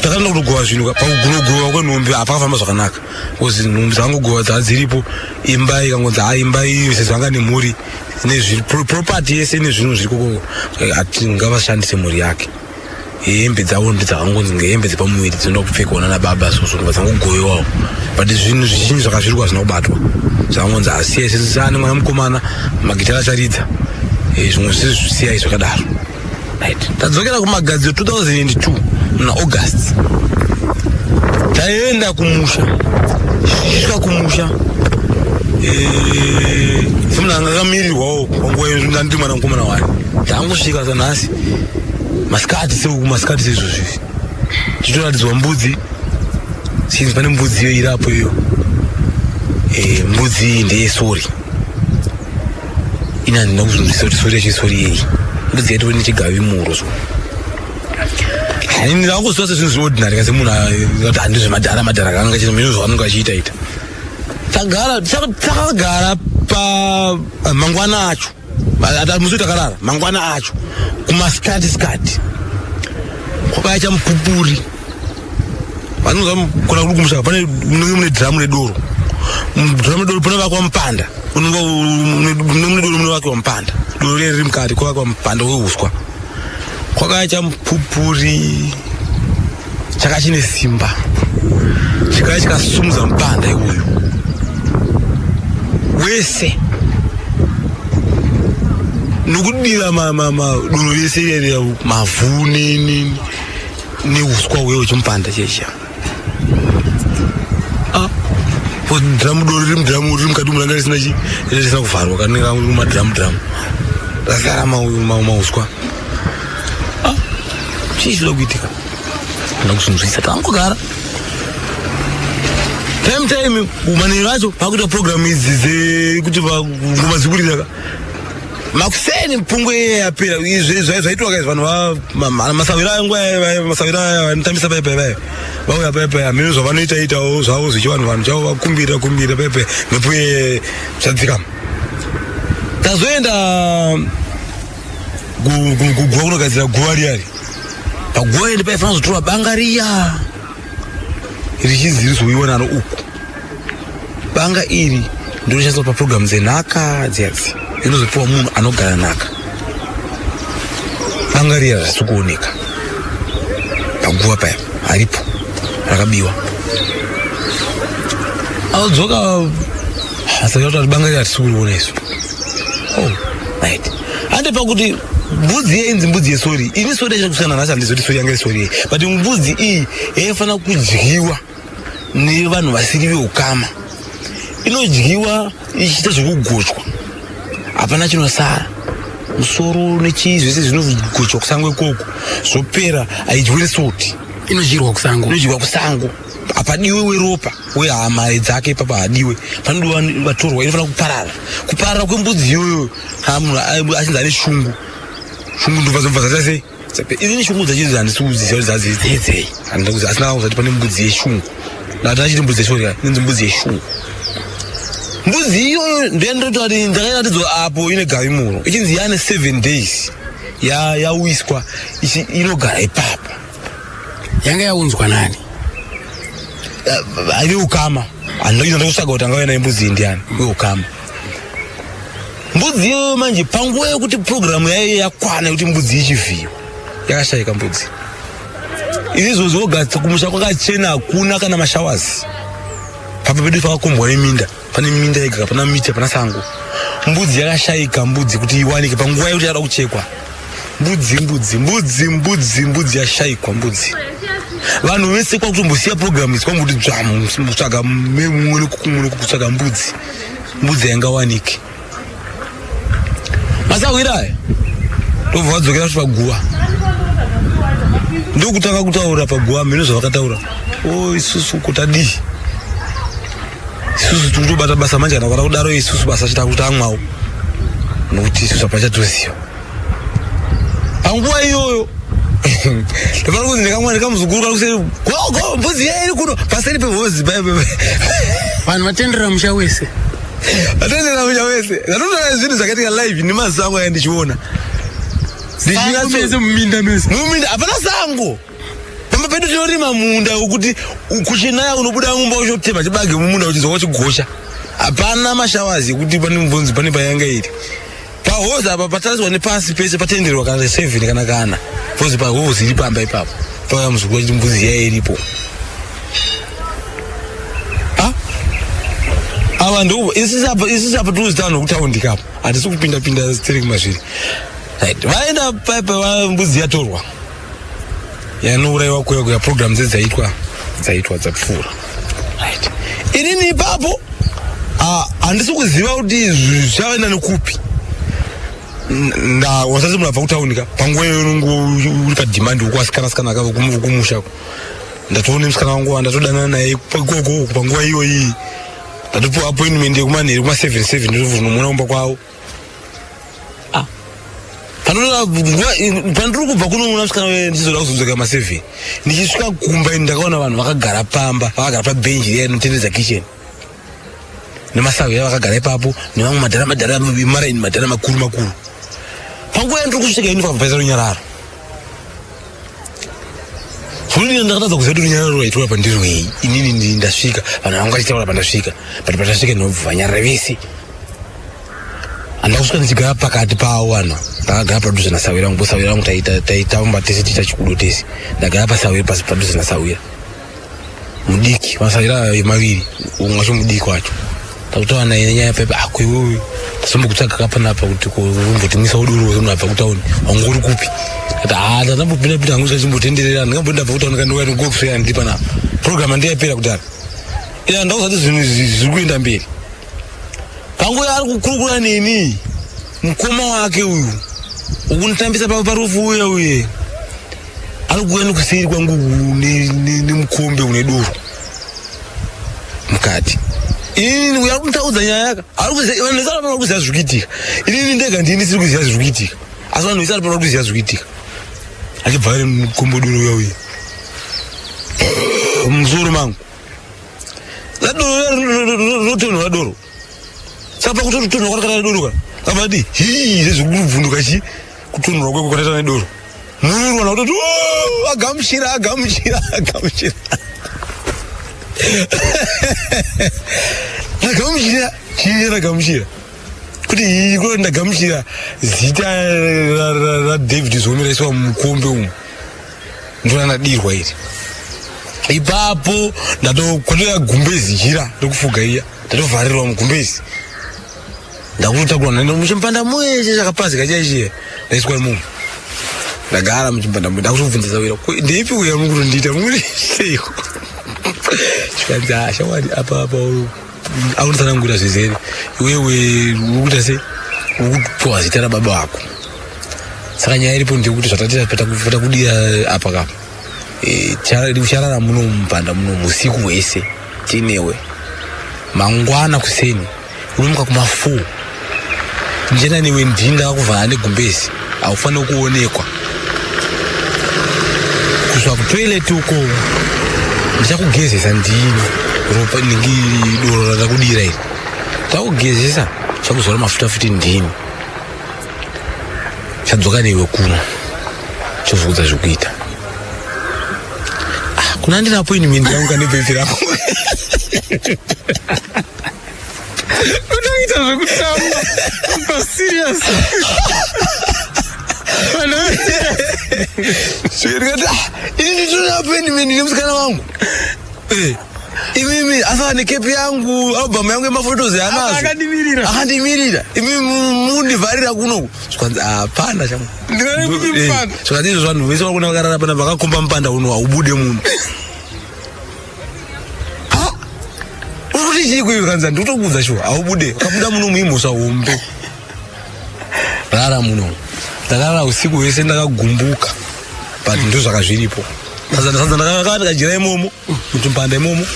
Takana kugowa zvinhu pakugowa kwenhumbi hapakafamba zvakanaka. Because nhumbi dzangogowa dziripo imba ikangonzi imba iyo sezvanga nemhuri property yese nezvinhu zviriko ngavashandise mhuri yake. Hembe dzavo ndidzakangonzi ngehembe dzepamuviri dzinoda kupfekwa nababa soso dzangogowewawo. But zvinhu zvizhinji zvakazvirwa zvina kubatwa. Zvakangonzi asiya sesani mwana mukomana magitara acharidza. Zvimwe zvisiyai zvakadaro. Right. Tadzokera kumagadziro 2002 muna August. Taenda kumusha. Svika kumusha. Semuna ngakamirirwawo panguva iyo ndiri mwana mukomana wayo. Tangosvika sanhasi. Masikati seizvozvi. Tichiratidzwa mbudzi. Sinzi pane mbudzi iyo irapo iyo. Mbudzi iyi ndeyesori. Ina ndina kuzvinzwisa kuti sori yachisori yeyi. Mbudzi yaitova nechigavi muro so. Ndakangozviwa sezvinhu zveordinary kasi munhu handizvemadhara kanga chino mino zvavanenge achiita. Takagara mangwana acho. Musi takarara mangwana acho. Kumasikati. Kwakaicha mupupuri. Vanonzi kona kuri kumusha pane mune dhiramu redoro. Dhiramu redoro panovakwa mupanda. Mune doro munovakwa mupanda. Doro riri mukati kwavakwa mupanda weuswa. Kwakaicha mupupuri. Chakachine simba. Chikaya chikasumudza mupanda iwoyo. Wese. Nokudira doro rese iri mavhu neuswa wewo chomupanda chesha. Dhiramu doro riri mukati mulanga risina kuvharwa kana madhiramu. Rasara mauswa. Chii chinoda kuitika? Ndoda kuzvinzwisa tangogara. Time manero acho pakuita program idzi dzekuti ngoma dzikurira. Makuseni mpungwe yapera zvaitwa guys vanhu masawira anotambisa pepe. Vauya pepe mino zvavanoitawo zvavo zvichivanhu chavo vakumbira pepe mhepo zvadzika. Tazoenda kuguva kunogadzira guva riyari. Paguva ende paifanira kuzotorwa banga riya richizirizwa naro uku. Banga iri ndorishandiswa paprogramu dzenhaka dziyadzi. Inozopiwa munhu anogara nhaka. Banga riya rasiri kuoneka. Paguva paya haripo. Rakabiwa. Adzoka asaka kuti banga riya risiri kuona isu. Right. Ande pakuti mbudzi yenzi mbudzi yesori. Ini sori yachakusana nacho handizoti sori yanga isori. But mbudzi iyi yaifana kudyiwa nevanhu vasiri veukama. Inodyiwa ichiita zvekugochwa. Hapana chinosara. Musoro nechii zvese zvinogochwa kusango ikoko. Zvopera haidyiwe soti. Inodyirwa kusango. Hapadiwe weropa wehama dzake ipapa hadiwe. Panodiwa vatorwa inofana kuparara. Kuparara kwembudzi iyoyo munhu achinzi ane shungu. Shungu ndobva zomubva sei? Ini shungu dzachiri handisiudzisa kuti dzadzedzei. Asina kuzati pane mbudzi yeshungu. Ndachiti mbudzi yeshori inonzi mbudzi yeshungu. Mbudzi iyoyo ndendoti ndakayatidzwa apo ine gavimuro. Ichinzi yane 7 days. Yawiswa inogara ipapo. Yanga yaunzwa nani? Haive ukama. Inoita kusaka kuti angauya naye mbudzi ndiani uye ukama. Mbudzi iyo manje panguva yekuti programu yayo yakwana kuti mbudzi ichivhiyiwa yakashayika mbudzi. Izvo zvogatsa kumusha kwakachena hakuna kana mashawazi. Papa pedu pakakombwa neminda, pane minda yega, pana miti, pana sango. Mbudzi yakashayika mbudzi kuti iwanike panguva yekuti yada kuchekwa. Mbudzi yashayikwa mbudzi. Vanhu vese kwakutombosiya programu idzi kwanguti dzvamu kutsvaga memumwe kutsvaga mbudzi. Mbudzi yangawanike. Masawira aya ndobva vadzokera kuti paguva ndokutanga kutaura paguva mhino zvavakataura isusu kutadii isusu tikutobata basa manje kana kwada kudaro isusu basa chita kuti amwawo nokuti isusu apachatoziva panguva iyoyo ndopari kunzi ndikamwana ndikamuzukuru kakuseri gogo mbudzi yairi kuno paseri pehozi vanhu vatendera musha wese atendera musha wese ndatotora zvinhu zvakaitika live nemasango aya ndichiona muminda hapana sango. Pamba pedu tinorima munda ukuti kuchinaya unobuda mumba uchotema chibage mumunda uchizwa chigosha. Hapana mashawazi kuti pane mbunzi pane payanga iri. Pahoza apa patariswa nepasi pese patenderwa kana 7 kana kana. Pozi pahozi iri pamba ipapo. Paya muzukuru kuti mbudzi yayo iripo. Ava ndo isisi apa tuzitano kutaundi kapo. Hatisi kupinda steering mazviri. Right. Vaenda paipa mbudzi yatorwa. Yanouraiwa kuya program dzaitwa dzapfuura. Right. Inini ipapo handisi kuziva kuti zvichaenda nekupi. Wasati munhu abva kutaunika panguva yonungu uri padhimandi ukuwasikana akava kumushako. Ndatoone musikana wangu ndatodana naye ikoko panguva iyoyi. Ndatopiwa appointment yekumanheru kuma7 ndotonomuona kumba kwawo. Pandiri kubva kuno muna musikana ndizoda kuzonzoka ma7 ndichisvika kumba ndakaona vanhu vakagara pamba vakagara pabhenji riya rinotenderedza kitchen nemasavira vakagara ipapo nevamwe madhara maraini madhara makuru panguva yandiri kusvika ini pakabvaisa runyararo funini ndakatadza kuziva kuti runyararo raitora pandirwei inini ndasvika vanhu vangu vachitaura pandasvika but patasvika ndinobva vanyarara vese andakusvika ndichigara pakati pavo vanhu ndakagara padhuze nasawira wangu sawira wangu taitamba tese tiita chikudo tese ndagara pasawira pasi padhuze nasawira mudiki masawira maviri umwe wacho mudiki wacho takutaura naye nenyaya paipa akwewewe tasombokutsvaga kapanapa kuti umbotimwisa uduru unabva kutauni wangu uri kupi kati ndambopinda hangu zvachimbotenderera ndingambondabva kutauni kandouya nogofreya ndiri panapa programu ndiyapera kudhara ila ndauzati zvinhu zviri kuenda mberi panguva ari kukurukura neni mukoma wake uyu ukunitambisa parufu uye ari kuuya nekuseri kwangu nemukombe une doro mukati inini uya kumutaudza nyaya yaka vanhu vese vanofana kuziva zvikuitika inini ndega ndini ndisiri kuziva zvikuitika asi vanhu vese vanofana kuziva zvikuitika achibva ari mukombe doro uya uye musoro mangu ladoro rotonhora doro saka pakutotonhora kwakatana doro kana abadi zvezvekuvhunduka chi kutonhora kweko kwakaita nedoro murwana kutoti agamuchira ndagamuchira kuti kuti ndagamuchira zita raDavid Zomera iswa mumukombe umu ndona nadirwa iri ipapo ndatokwatoya gumbezi jira ndokufuga iya ndatovharirwa mugumbezi ndakutotakurwa naenda muchimpanda mweshe chakapazika chaichiye ndaiswa mumu ndagara muchimpanda mwe ndakutobvunza wira ndeipi uya muri ndiita muri seiko chikanzi shawari apa aunotsanangura zvezere iwewe ukuita se ukupiwa zita rababa wako saka nyaya iripo ndekuti zvatatira pata kudira apa kapa ucharara muno mupanda muno musiku wese tinewe mangwana kuseni unomuka kuma4 njena newe ndinda wakuvhara negumbezi haufaniri kuonekwa kusva kutoilet uko ndichakugezesa ndini ropa ndingi doro ratakudira iri takugezesa chakuzora mafuta futi ndini chadzoka newe kuno chozokudza zvekuita kuna ndina appointment yangu kanebhepi rangu unoita zvekutamba paserious ndikati ini nditoda appointment nemusikana wangu imimi asava nekepi yangu album yangu yemafotos yanazo akandimirira imi mundivharira kuno zvikwanzi hapana changu zvikati izvo vanhu vese vakuna vakarara pana vakakomba mupanda uno haubude munhu urikuti chii kweyo kanza ndikutokudza shuwa haubude kabuda muno muimhosva hombe rara muno ndakarara usiku wese ndakagumbuka but ndo zvakazviripo sadza ndakajira imomo mutumpanda imomo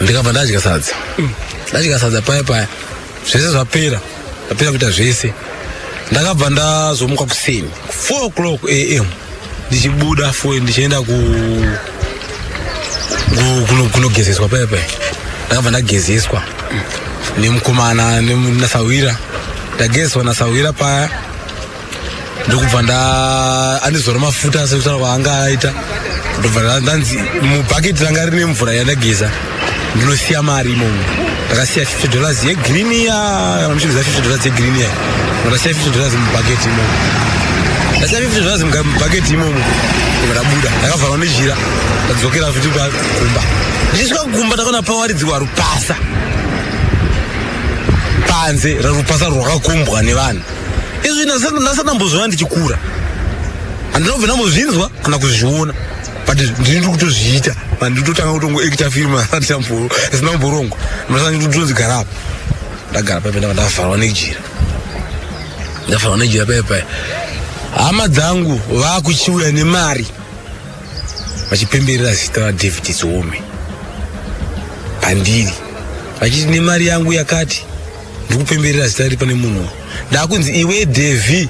ndikabva ndadya sadza paya zvese zvapera kuita zvese ndakabva ndazomuka kuseni 4 o'clock am ndichibuda ndichienda kunogezeswa paya ndakabva ndagezeswa nemukomana nasawira ndagezeswa nasawira paya ndokubva andizora mafuta sekutaura kwaanga aita ndobva ndanzi mubhaketi ranga rine mvura yandageza ndinosiya mari imomo ndakasiya $50 yegreen iya muchiridza $50 yegreen iya ndasiya $50 mubhaketi imomo ndasiya $50 mubhaketi imomo ndabuda ndakavharwa nejira ndadzokera futi pagumba ndichisvika kugumba ndakaona pawaridzirwa rupasa panze rupasa rwakakombwa nevanhu izvi ndasandambozviona ndichikura handinobva ndambozvinzwa kana kuzviona but ndiri kutozviita nditotanga kutongoekita firimu asina mborongo ndinotonzi garapo ndagara paipa ndava ndavharwa nejira paipa hama dzangu vakuchiuya nemari vachipemberera zita raDavid Zome pandiri vachiti nemari yangu yakati ndikupemberera zita riri pane munhu ndakunzi iwe Devi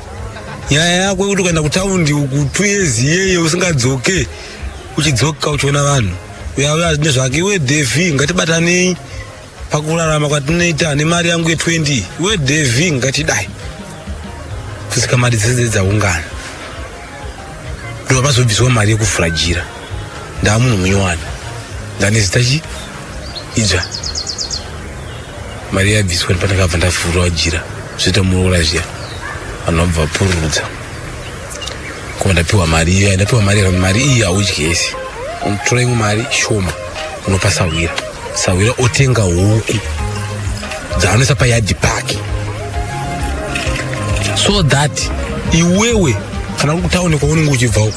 nyaya yako yekuti ukaenda kutaundi uku 2 years iyeye usingadzoke uchidzoka uchiona vanhu uyauya nezvake iwe Devi ngatibatanei pakurarama kwatinoita nemari yangu ye20 iwe Devi ngatidai kusika mari dzese dzaungana ndo pazobviswa mari yekufurajira ndamunhu munyowani ndanezita chi idzva mari yabviswa pandakabva ndafurwa jira zvoita muroora zviya vanhu vabva vapururudza kuma ndapiwa mari iya ndapiwa mari iyi haudyesi unotora imwe mari shoma unopa sawira otenga huku dzaanoisa payadi paki so that iwewe kana uri kutauni kwaunenge uchibvawo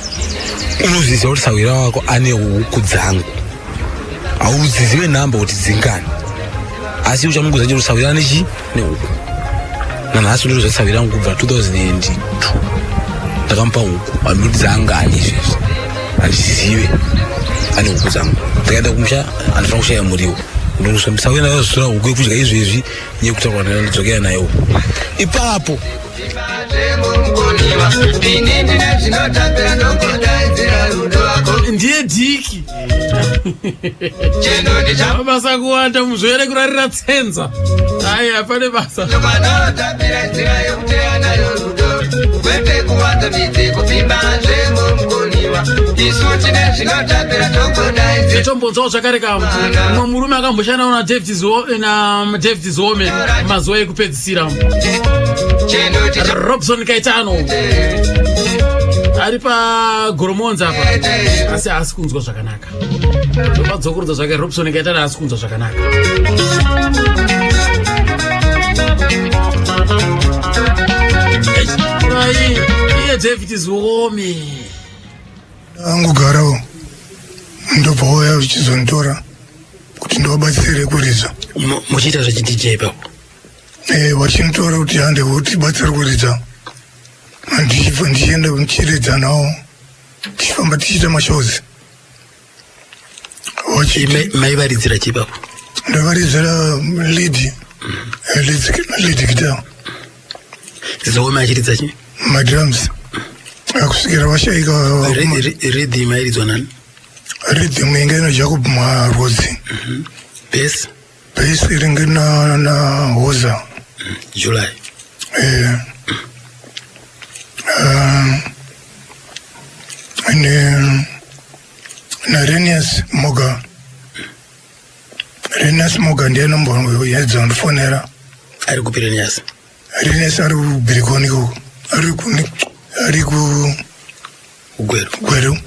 unoziziva kuti sawira wako ane huku dzangu hauzizive nhamba kuti dzingani asi uchamunguza chero sawira nechi nehuku nanhasi ndiro zvasawira yangu kubva 2002 ndakamupa huku handoti dzanga ane izvezvi handizive ane huku dzangu ndakaenda kumusha handifana kushaya muriwo ndosawira ndazosora huku yekudya izvezvi nyekutaura ndadzokera nayo ipapo ndiye dhiki mabasa kuwanda muzvere kurarira tsenza ai hapane basa nditombonzawo zvakare kamwe murume akamboshanawo naDavid Zome mazuva ekupedzisira Robson Kaitano ari pagoromonza apa asi haasi kunzwa zvakanaka ndopadzokurudza zvake Robson Kaitano haasi kunzwa zvakanaka iye David Zome angogarawo ndobva wauya uchizonditora kuti ndiwabatsire kuridza muchiita zvechidj ipapo wachinotora kuti hande utibatsira kuridza ndichienda ndichiridza nawo tichifamba tichiita mashozi maivaridzira chipapo ndavaridzira lead guitar Zome achiridza chi madrums akusvikira vashaika rhythm airidzwa nani rhythm ingena Jacob Marozi bass iringena na Hoza July na Renius Moga Renas Mogandi nombongo yedza ndifonera. Ari ku Pireneas. Renas ari kubirikoni ko. Ari ku Gweru.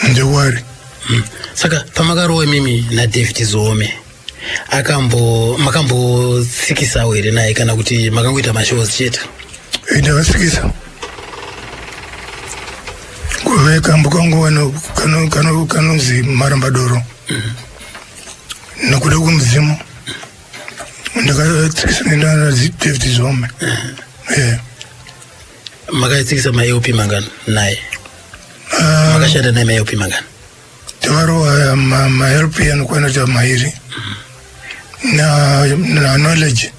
Ndewari. Saka pamakarowe mimi na David Zome. Makambo sikisa were naye kana kuti makangoita mashows chete. Ndavasikisa. Kuweka mbukangu wano kanozi marambadoro. Nakuda kumzimu. Ndakatsikisa ndana David Zome. Makatsikisa ma-AOP mangana naye. Makashada naye ma-AOP mangana. Tawaro ma-LP yanukwana cha mahiri. Na knowledge.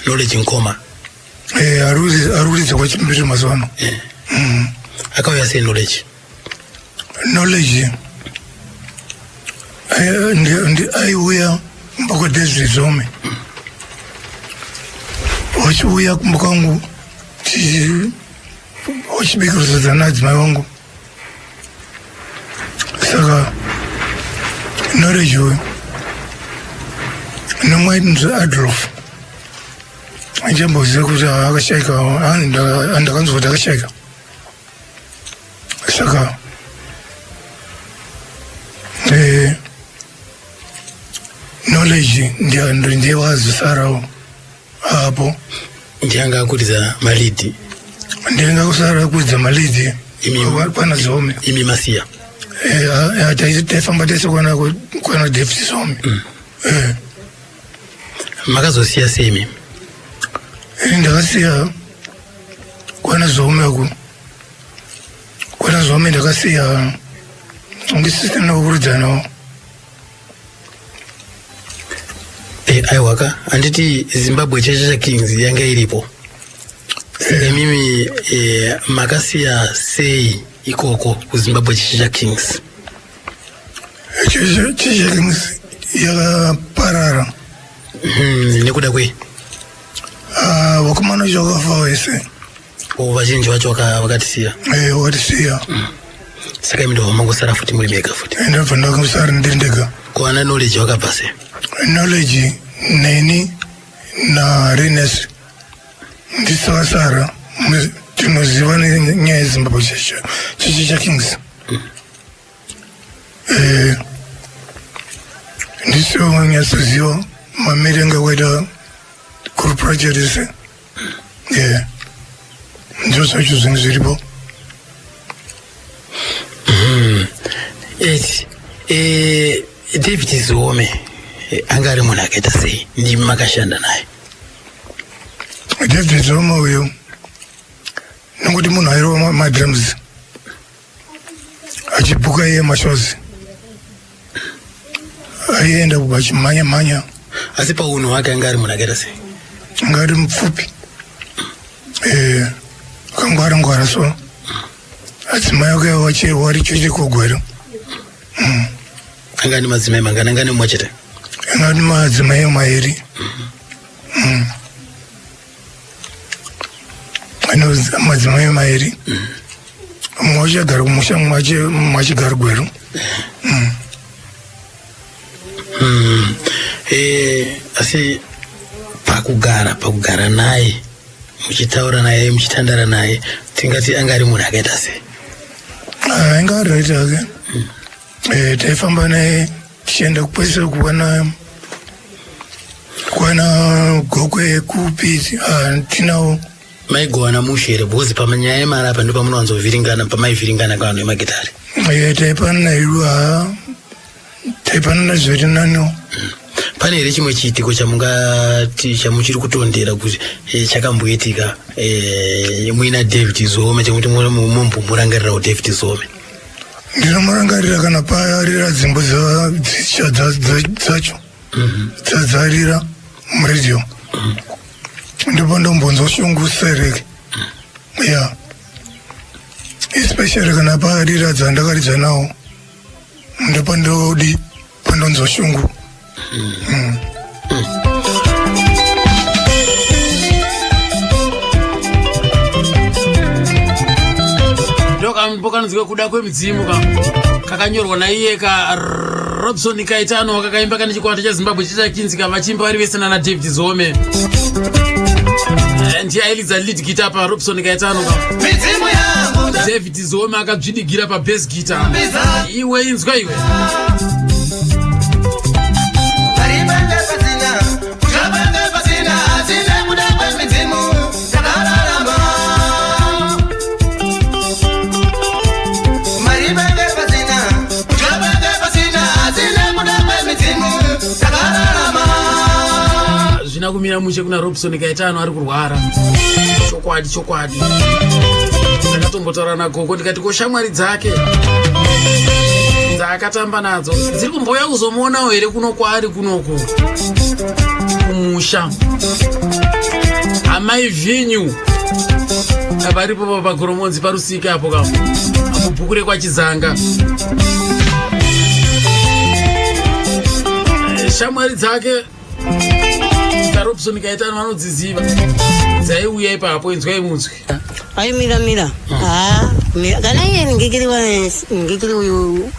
Knowledge nkoma. Aruriza kwa chimbiri mazono. Akawa ya say knowledge. Knowledge. Ndi aiuya mpaka David Zome. Wachiuya kumbukangu. Wachibikiro za nazima wangu. Saka knowledge we. Nomwaidinzo Adolf. Njambo zekuza akashaika andakanzo kuti akashaika. Saka knowledge ndiye wazisarawo hapo. Ndianga kutiza malidi. Ndianga kusara kutiza malidi. Pana Zome. Imi masia. Taifamba tese kwa David Zome. Makazo siya semi. Ndakasiya kwa Zome aku. Kwa Zome ndakasiya ngisistem na kurudzana. Aiwaka anditi Zimbabwe Checha Kings yanga ilipo. Mimi makasiya sei ikoko ku Zimbabwe Checha Kings. Checha Kings yaka parara. Nikuda kwe. Wakumana joka fawese. Wachinji wacho wakatisiya. Wakatisiya. Saka imindo wamango sara futi muli meka futi. Ndafanda kusara ndindega. Kwa ana knowledge wakapase. Knowledge neni na Renes ndisaka sara tinoziva nyaya Zimbabwe Checha Kings. Ndiso nyasoziva mamerenga kweda kuru projects. Ndio sacho zingiziripo. David Zome angari muna akaita sei ndi makashanda naye. David Zome uyo nonguti munhu airova madrums achibuka iye mashozi aienda kubva achimhanya. Asi pauno wake angari muna akaita sei? Angari mupfupi. Akangwara so adzimai ake wacherwa richoche kugwero. Angani madzimai mangana angani mwachete? Angani madzimai mairi. Ano madzimai mairi. Mumwe wachagara kumusha, mumwe achigara gwero. Asi pakugara naye muchitaura naye muchitandara naye tingati angari munhu akaita sei? Angari aita ake. Taifamba naye tichienda kupesa kwana gokwe kupi tinawo. Maigowana mushere bhozi pamanyaya yemari apa ndo pamunowanzovhiringana pamaivhiringana kavanhu vemagitari. Taipana nazviri naniwo. Pane here chimwe chiitiko chamungati chamuchiri kutondera kuti chakamboitika muina David Zome chekuti murangarira David Zome? Ndinomurangarira kana parira dzimbo dzacho dzadzarira muradio. Ndipo ndombonzwa shungu sereke. Especially kana parira dzandakaridza nawo. Ndipo ndodi pandonzwa shungu. Ndoka mboka nzike kuda kwemidzimu kakanyorwa naiye Robson Kaitano kakaimba kana chikwata cha Zimbabwe chichakinzika vachimba vari vese nana David Zome. Ndiye ailidza lead guitar pa Robson Kaitano David Zome akadzvidigira pa bass guitar. Iwe inzwa iwe. Kumira mushe kuna Robson Kaitano ari kurwara. Chokwadi. Ndakatombotaura na Gogo ndikati koshamwari dzake. Dzakatamba nadzo. Dziri kumboya kuzomuonawo here kuno kwaari kunoko. Kumusha. Amai Vinyu. Abaripo pagoromonzi parusika apo kamo. Amubhukure kwa Chizanga. Shamwari dzake Robson Kaitano vanodziziva dzaiuya ipapo inzwai munzwi ai mira kana iye ngekiri uyu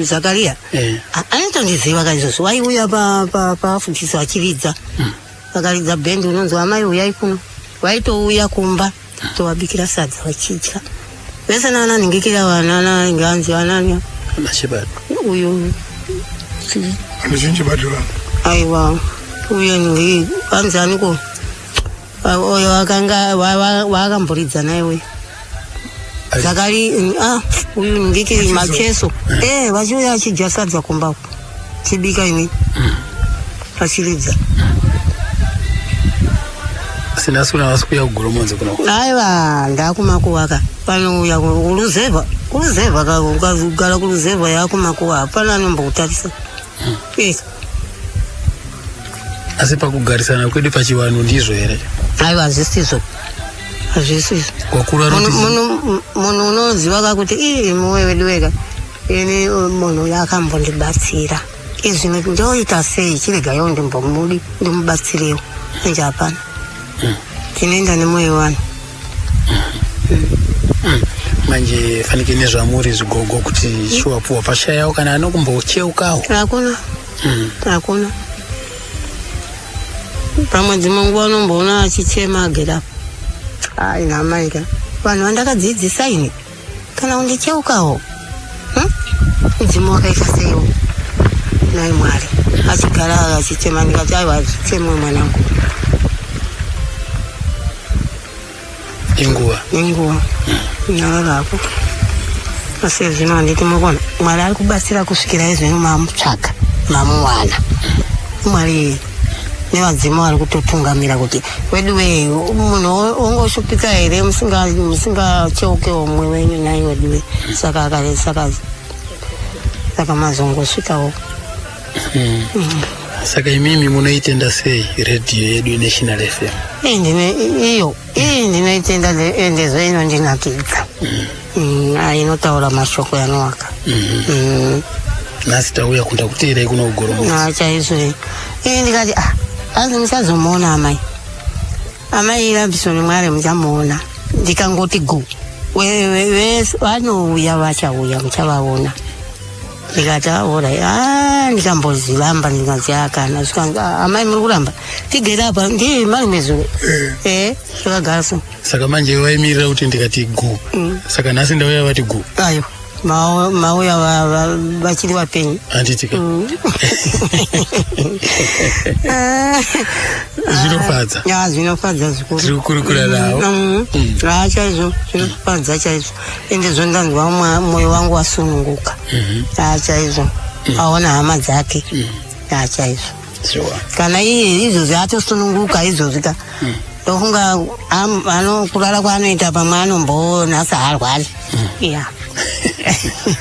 Zakaria anotondiziva kaizvozvo waiuya pafundisi vachiridza vakaridza bhendi unonzi amai uyai kuno waitouya kumba tovabikira sadza vachidya vese nananhingikira vanana nganzi vananya uyu aiwa uye ndi anzani ko oyo akanga wakamburidza naye we Zakari uyu ngikiri macheso vachiuya achidya sadza kumba chibika ini achiridza sina suna wasikuya kugoromonzi kuno aiwa ndakumakuwaka panouya kuruzevha ukagara kuruzevha yakumakuwa hapana nombokutarisa asi pakugarisana kwedu pachivanhu ndizvo here aiwa hazvisizvo munhu unoziva kakuti muwe wedu wega ini munhu yakambondibatsira izvimwe ndoita sei chiregayo ndimbomudi ndimubatsirewo anje hapana tinoenda nemoyo wanu manje fanike nezvamuri zvigogo kuti chiwapuwa pashayawo kana anokumbocheukawo hakuna pamwedzi manguva unomboona achichema agera inamaika vanhu vandakadzidzisa ini kana undicheukawo mudzimu wakaita seiwo nai Mwari achigara achichema ndikati aiwa achichemwe mwanangu inguva nyararapo asi zvino handiti mukona Mwari ari kubatsira kusvikira izvino mamutsvaga mamuwana Mwari nevadzimu vari kutotungamira kuti wedu wei munhu ongoshupika here musingacheukewo mumwe wenyu nai wedu wei saka mazongosvikawo saka imimi munoitenda sei redhiyo yedu iNational FM ndinoitenda endezo inondinakidza inotaura mashoko yanowaka nhasi tauya kuda kuteerai kuno kugoromonzi chaizvo ndikati hanzi musazomuona amai Robson Mwari muchamuona ndikangoti gu vanouya vachauya muchavaona ndikati orai ndikambozilamba ndikaziyakana amai muri kuramba tigere apa ndii mari mezuro zvakagara so saka manje vaimirira kuti ndikati gu saka nhasi ndauya vati gu ayo mauya vachiri vapenyu handitika zvinofadza zvinofadza zvikuru tiri kukurukura navo chaizvo zvinofadza chaizvo ende zvondanzwa mwoyo wangu wasununguka chaizvo aona hama dzake chaizvo kana iye izvozvi atosununguka izvozvi ka ndofunga kurara kwaanoita pamwe anombonhasi harwari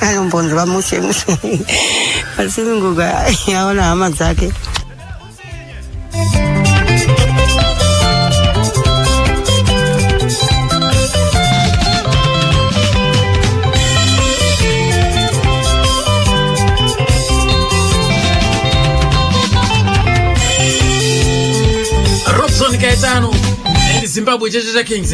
anombonzwa mushe asununguka aona hama dzake Robson Kaitano and Zimbabwe Cheche Kings.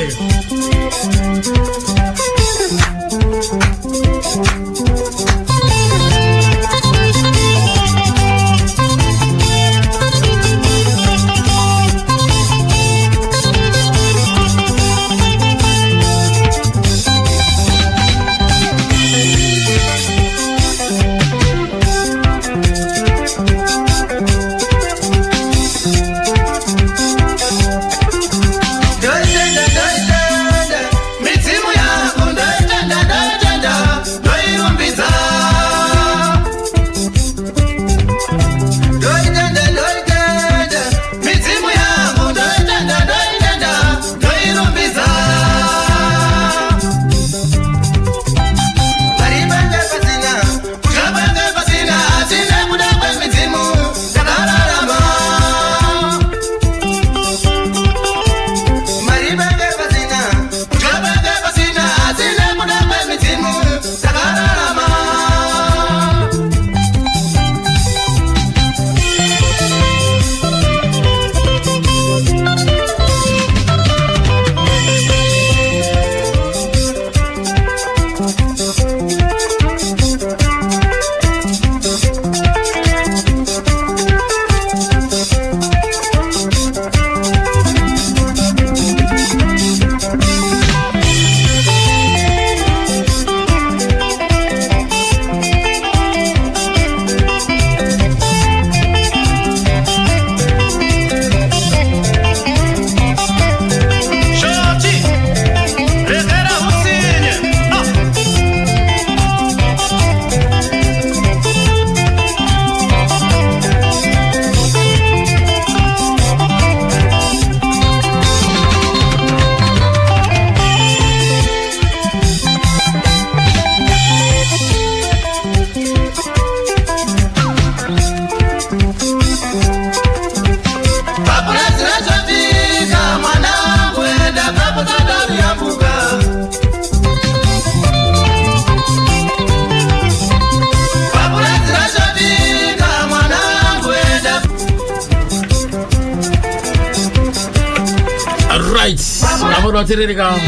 vaterere ka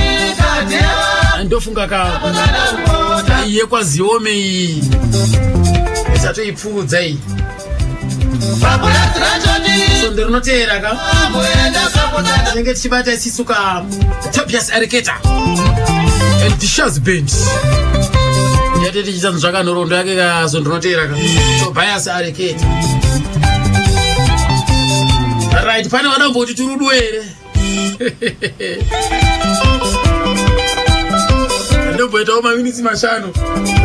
ndofunga ka iye kwaziome iyi isatoipfuudza iyi so ndirinoteera ka tinenge tichibata isisu ka Tobias Ariketa and Dishaz Band yate tichitsanzo zvakanhoroondo yake ka so ndinoteera ka Tobias Ariketa. Right, pane vanamboti turudu here ndomboitawo maminitsi mashanu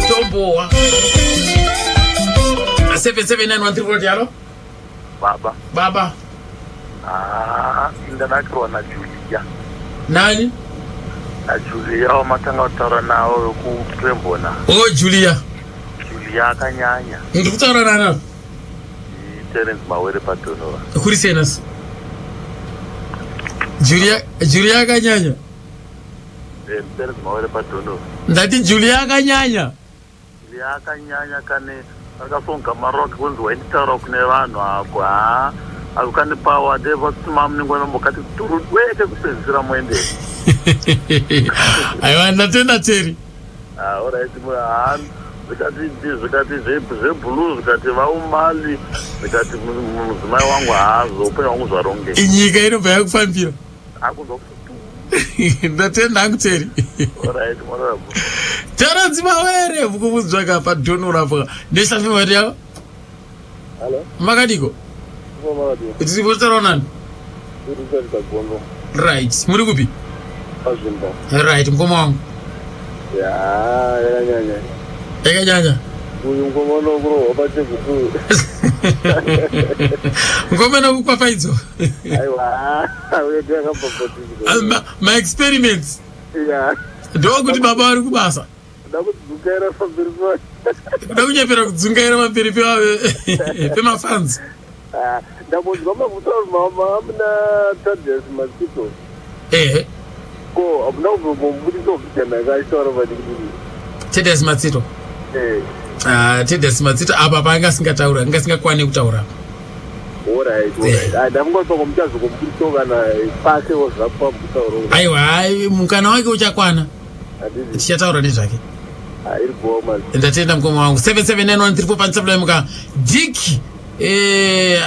tombowa 77913 yalo baba ndanakiona Julia nani Julia wamatanga kutaura nawo kuprembona Julia akanyanya ndiri kutaura nana Terence Mawere Patonova kuri senas Julia akanyanya Terence Mawere Patonova ndati Julia akanyanya kane akasonga marock kunzi waitaura kune vanhu ako akukane pawa deva tumamningwana mbokati turudweke kupedzisira muende aiwa ndatenda Teri alright zvikati zvebhulu zvikati vaumali zvikati mudzimai wangu haazo upenyu wangu zvaronge inyika inobva yakufambira akuzokutu ndatenda hangu Teri Terence Mawere vukuvudzwaka padhonorapo ndesafimati yako makadiko tisipotaura nani right muri kupi right mukoma wangu yakanyanya uyu ngomano bro abachegutu ngomano kukwafaidzo aiwa uye yakambopotizwa my experiments yeah ndokuti baba vari kubasa ndakudzungaira pamberi ndakunyepera kudzungaira pamberi pemafans ndambonzwa mavutauro mama amuna Tobias Matsito ko amuna kuzombobudisa vijana akaitaura vadikidini Tobias Matsito Tobias Matsito apa panga asingataura anga asingakwane kutaura alright ndamungotsoka muchazo kombudiso kana pake wozvapa mutauro aiwa mukana wake uchakwana tichataura nezvake iri kuoma ndatenda mukoma wangu 77913 pansabula muka Dick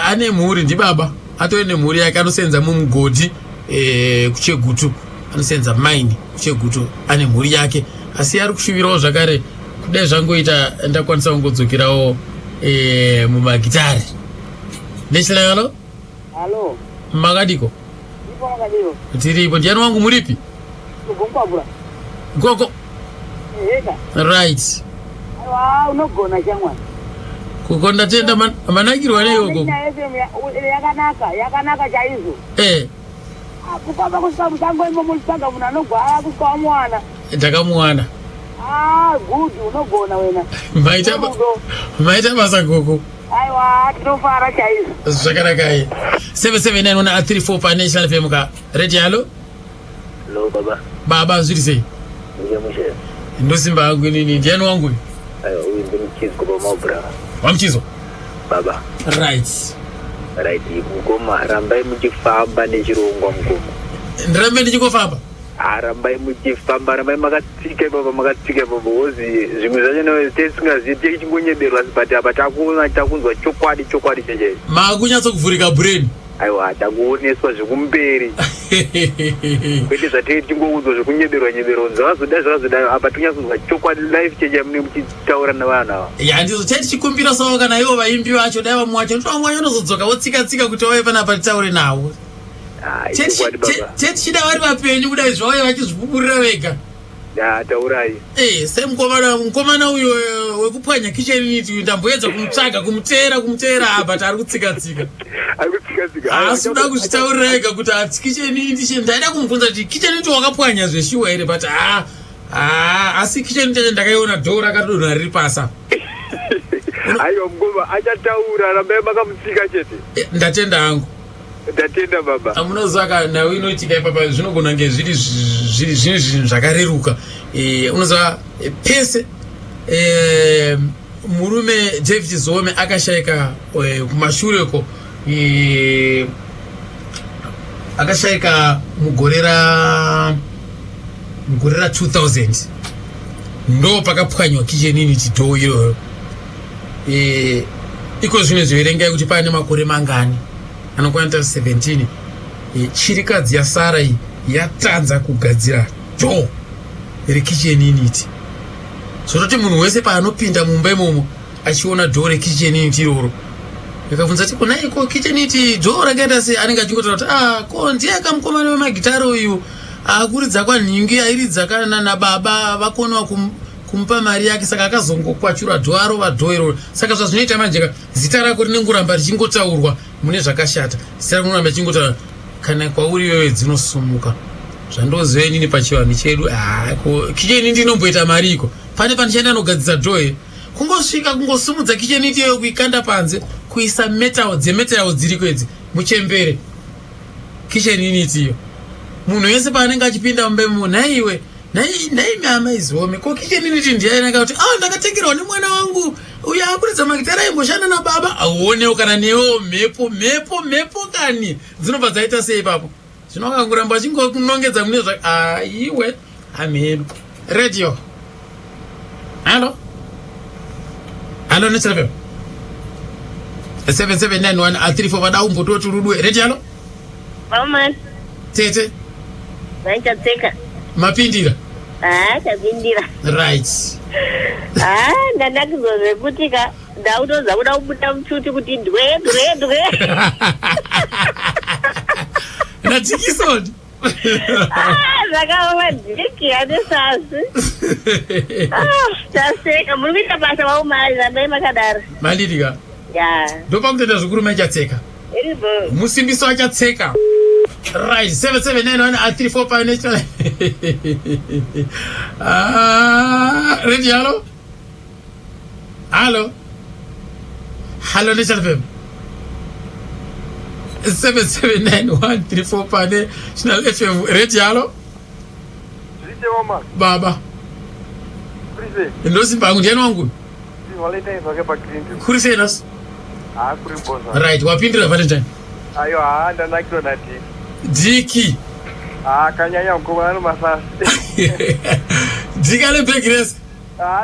ane mhuri ndi baba atove nemhuri yake anosenza mumugodhi kuchegutu anosenza mine kuchegutu ane mhuri yake asi ari kushuvirawo zvakare kudai zvangoita ndakwanisa kungodzokerawo mumagitari ndechilalo halo makadiko tiripo ndiani wangu muripi goko right unogona chamwana kukonda tenda manakirwa neyogo yakanaka chaizvo kupamba kusvika musango imo mulisanga munhu anogwara kusvika wamwana ndakamuwana good unogona wena maita basa goko aiwa tinofara chaizvo zvakanakai 77913 panational fm ka ready halo baba zviri sei ndosimba hangu inini ndiani wangu wamchizo baba right mukoma rambai muchifamba nechirongwa mukoma ndirambe ndichingofamba rambai muchifamba rambai makatsika baba wozi zvimwe zvacho tisingazivi tichingonyederwa but apa takunzwa chokwadi cheche makunyatsokuvhurika brain aiwa takuoneswa zvekumberi kwete zvatingoudzwa zvekunyederwa zvakazodayo apa tinyatsonzwa chokwadi life cheche mune muchitaura navanhu ava handizo tichikumbira sawo kana ivo vaimbi vacho dai vamwe wacho ndomwe unozodzoka wotsika kuti wauye panapa titaure navo tichida vari vapenyu kudai zvauye vachizvipuburira vega taurai semukomana uyo wekupwanya kitchen unit ndamboedza kumuteera but ari kutsika asi uda kuzvitaurira ega kuti ati kitchen unit ndaida kumubvunza kuti kitchen unit wakapwanya zveshuwa here but asi kitchen unit ndakaiona dhoo rakatodonha riri pasa aiwa mugoma achataura rambai makamutsika chete ndatenda hangu ndatenda baba amunozaka nawe inoitika ipapa zvinogona kunge zviri zvinhu zvakareruka unoziva pese murume David Zome akashayika kumashureko akashayika mugore mugore ra2000 ndo pakapwanywa kitchen unit door iyoyo. Iko zvino zviverengai kuti pane makore mangani anokwana 17 chirikadzi yasara iyi yatanza kugadzira door rekitchen unit. Zvototi munhu wese paanopinda mumba imomo achiona door rekitchen unit iroro yakabvunza kuti kuna iko kitchen unit door rakaita sei, anenge achingotaura kuti ko ndiye akamukomana wemagitari uyu akuridza kwanhingi airidza kana nababa vakonawa kumupa mari yake, saka akazongokwachura door arova door iroro. Saka zvazvinoita manje zita rako rinengoramba richingotaurwa mune zvakashata, zita rako rinengoramba richingotaurwa kana kwauri iyoyo dzinosumuka. Zvandozive nini pachivanhu chedu kitchen unit inomboita mari iko. Pane panoshanda anogadzisa door kungosvika kungosumudza kitchen unit iyoyo kuikanda panze kuisa metal dziriko idzi muchembere kitchen unit iyo. Munhu wese paanenge achipinda mumba imomo naiwe nai mama izome ko kitchen unit ndiyainanga kuti ndakatengerwa nemwana wangu uya akuridza magitari aimboshanda nababa. Auonewo kana newo mhepo kani dzinobva dzaita sei ipapo. Zvino akangoramba achingonongedza mune iwe amhepo radio. Halo Nechalape 7791 34 vada umbototi rudwe radio. Halo mama tete vaichateka mapindira tapindira right. Ndandakuzozve kuti ndautoza kuda kubuda muchuti kuti dwe natikisoni zvakaoma dhiki ane sazi. Taseka muri kuita basa vaumari rambai makadaro malirika ya ndopakutenda zvikuru maichatseka iribo musimbiso achatseka right. 7791 34 financial radio. Halo Nechalape 7791 34 financial FM radio. Halo baba ndosimba yangu ndiani wangu kuri senas right. Wapindira Valentine ayo ndanakirona diki kanyanya mukomana nomasasi dika neblack race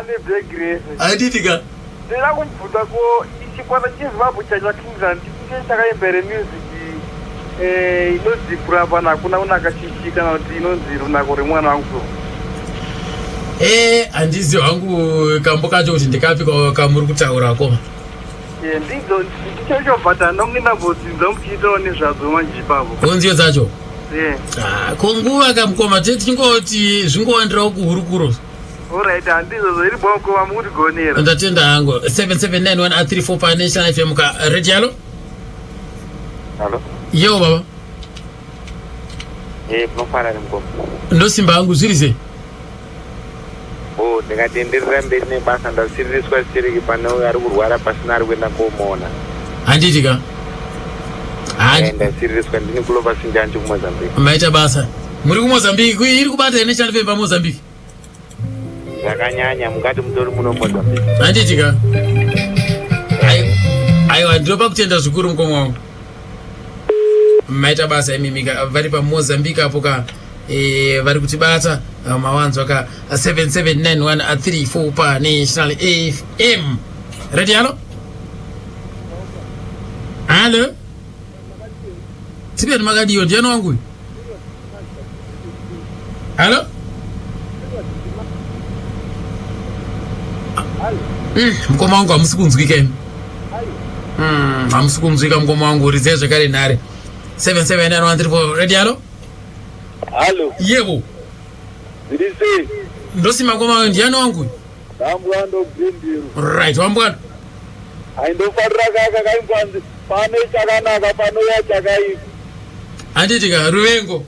neblack race aditika ndira kumbvunza ko chikwata chezimbabwe chakingland chakaembere music inonzi kurapana hakuna unakashishika kana kuti inonzi runako remwana wangu. Handizi hangu kambo kacho kuti ndikapi kamuri kutaurako. Ndidzo ndicho bhata ndinambodzinza muchiitawo nezvadzo manje ipapo. Konziyo dzacho? Konguva kamukoma tingoti zvingowandirawo kuhurukuro. Alright, handizo zviri bwako vamurigonera. Ndatenda hangu 7791 34 financial FM ka radio. Halo? Halo? Yo baba. Munofara nemukoma. Ndosimba hangu zviri sei? Ndingatenderera mberi nebasa ndasiriswa siriki pane ari kurwara pasina ari kuenda komuona. Handitika? Ndasiriswa ndini kulova sinjanje kuMozambique. Maita basa. Muri kuMozambique iri kubata ine channel pa Mozambique. Zvakanyanya mungati mutori muno Mozambique. Handitika? Aiwa ndinopa kutenda zvikuru mukoma wangu. Maita basa imimika vari pa Mozambique apo ka vari kutibata mawanzo ka 7791 34 pa National FM radio. Halo Tibe magadiyo ndiani wangu. Halo mukoma wangu amusikunzwika amusikunzwika mukoma wangu urize zvakare nhare 7791 radio. Halo yebo zirise ndosima koma ndiani wangu ndambwando Bindiro right wambwana aindofarira kaka kaimbanzi pane chakanaka panoya chakaipa anditika ruvengo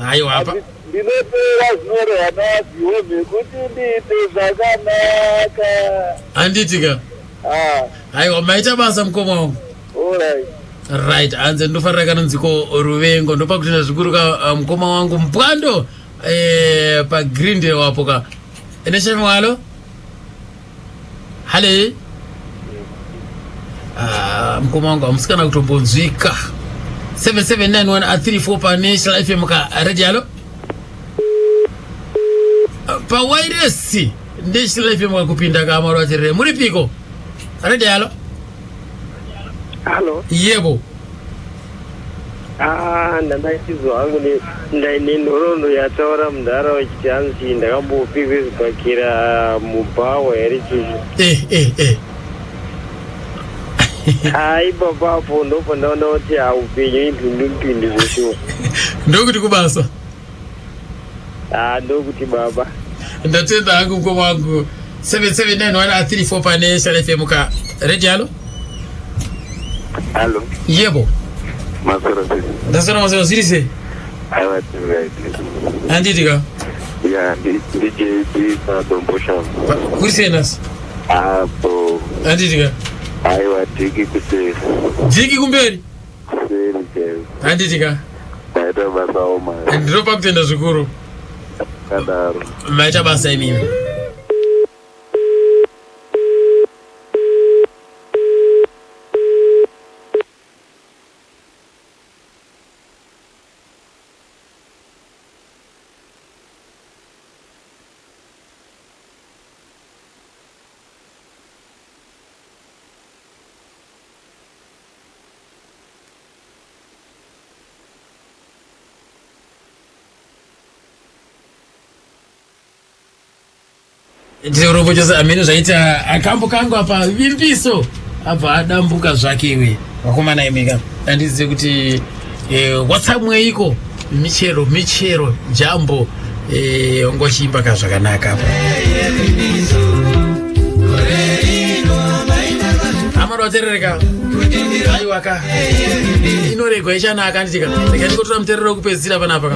aiwa apa ndinopera zvinorehwa navazihome kuti ndiite zvakanaka anditika aiwa maita basa mukoma wangu. Alright. Right, anze ndofarira kanonziko ruvengo ndopa kutenda zvikuru ka mukoma wangu mpwando pa Grindel wapo ka eneshe mwalo. Hale mukoma wangu amusikana kutombonzwika 7791 34 pa National FM ka radio. Halo pa wireless ndechitela FM wakupinda kama waterere muri piko radio halo halo yebo ndandachizwa hangu ndaine nhoroondo yataura mundara wechichanzi ndakambopikizibakira mubhawa here chicho hai papapo ndopandaona kuti haupenyu impindupindu zveshuwa ndokuti kubasa ndokuti baba ndatenda hangu mkoma wangu 779134 pane Shala FM ka radio halo halo yebo masoro ndasana masoro zirise aiwa right anditika ya DJ na dombosha kurisenas apo anditika aiwa tiki kuseri jiki kumberi kuseri jewe anditika naita basa oma ndiropa kutenda zvikuru kadaro maita basa imimi ndirobo chose amene zvaita akambo kangu apa vimbiso abva adambuka zvake iwe wakomana imeka andizive kuti whatsapp mweiko michero jambo ungochimba ka zvakanaka apa amaro waterereka aiwaka inoregwa ichanaka anditika ndikandikotora muterero kupedzisira panapa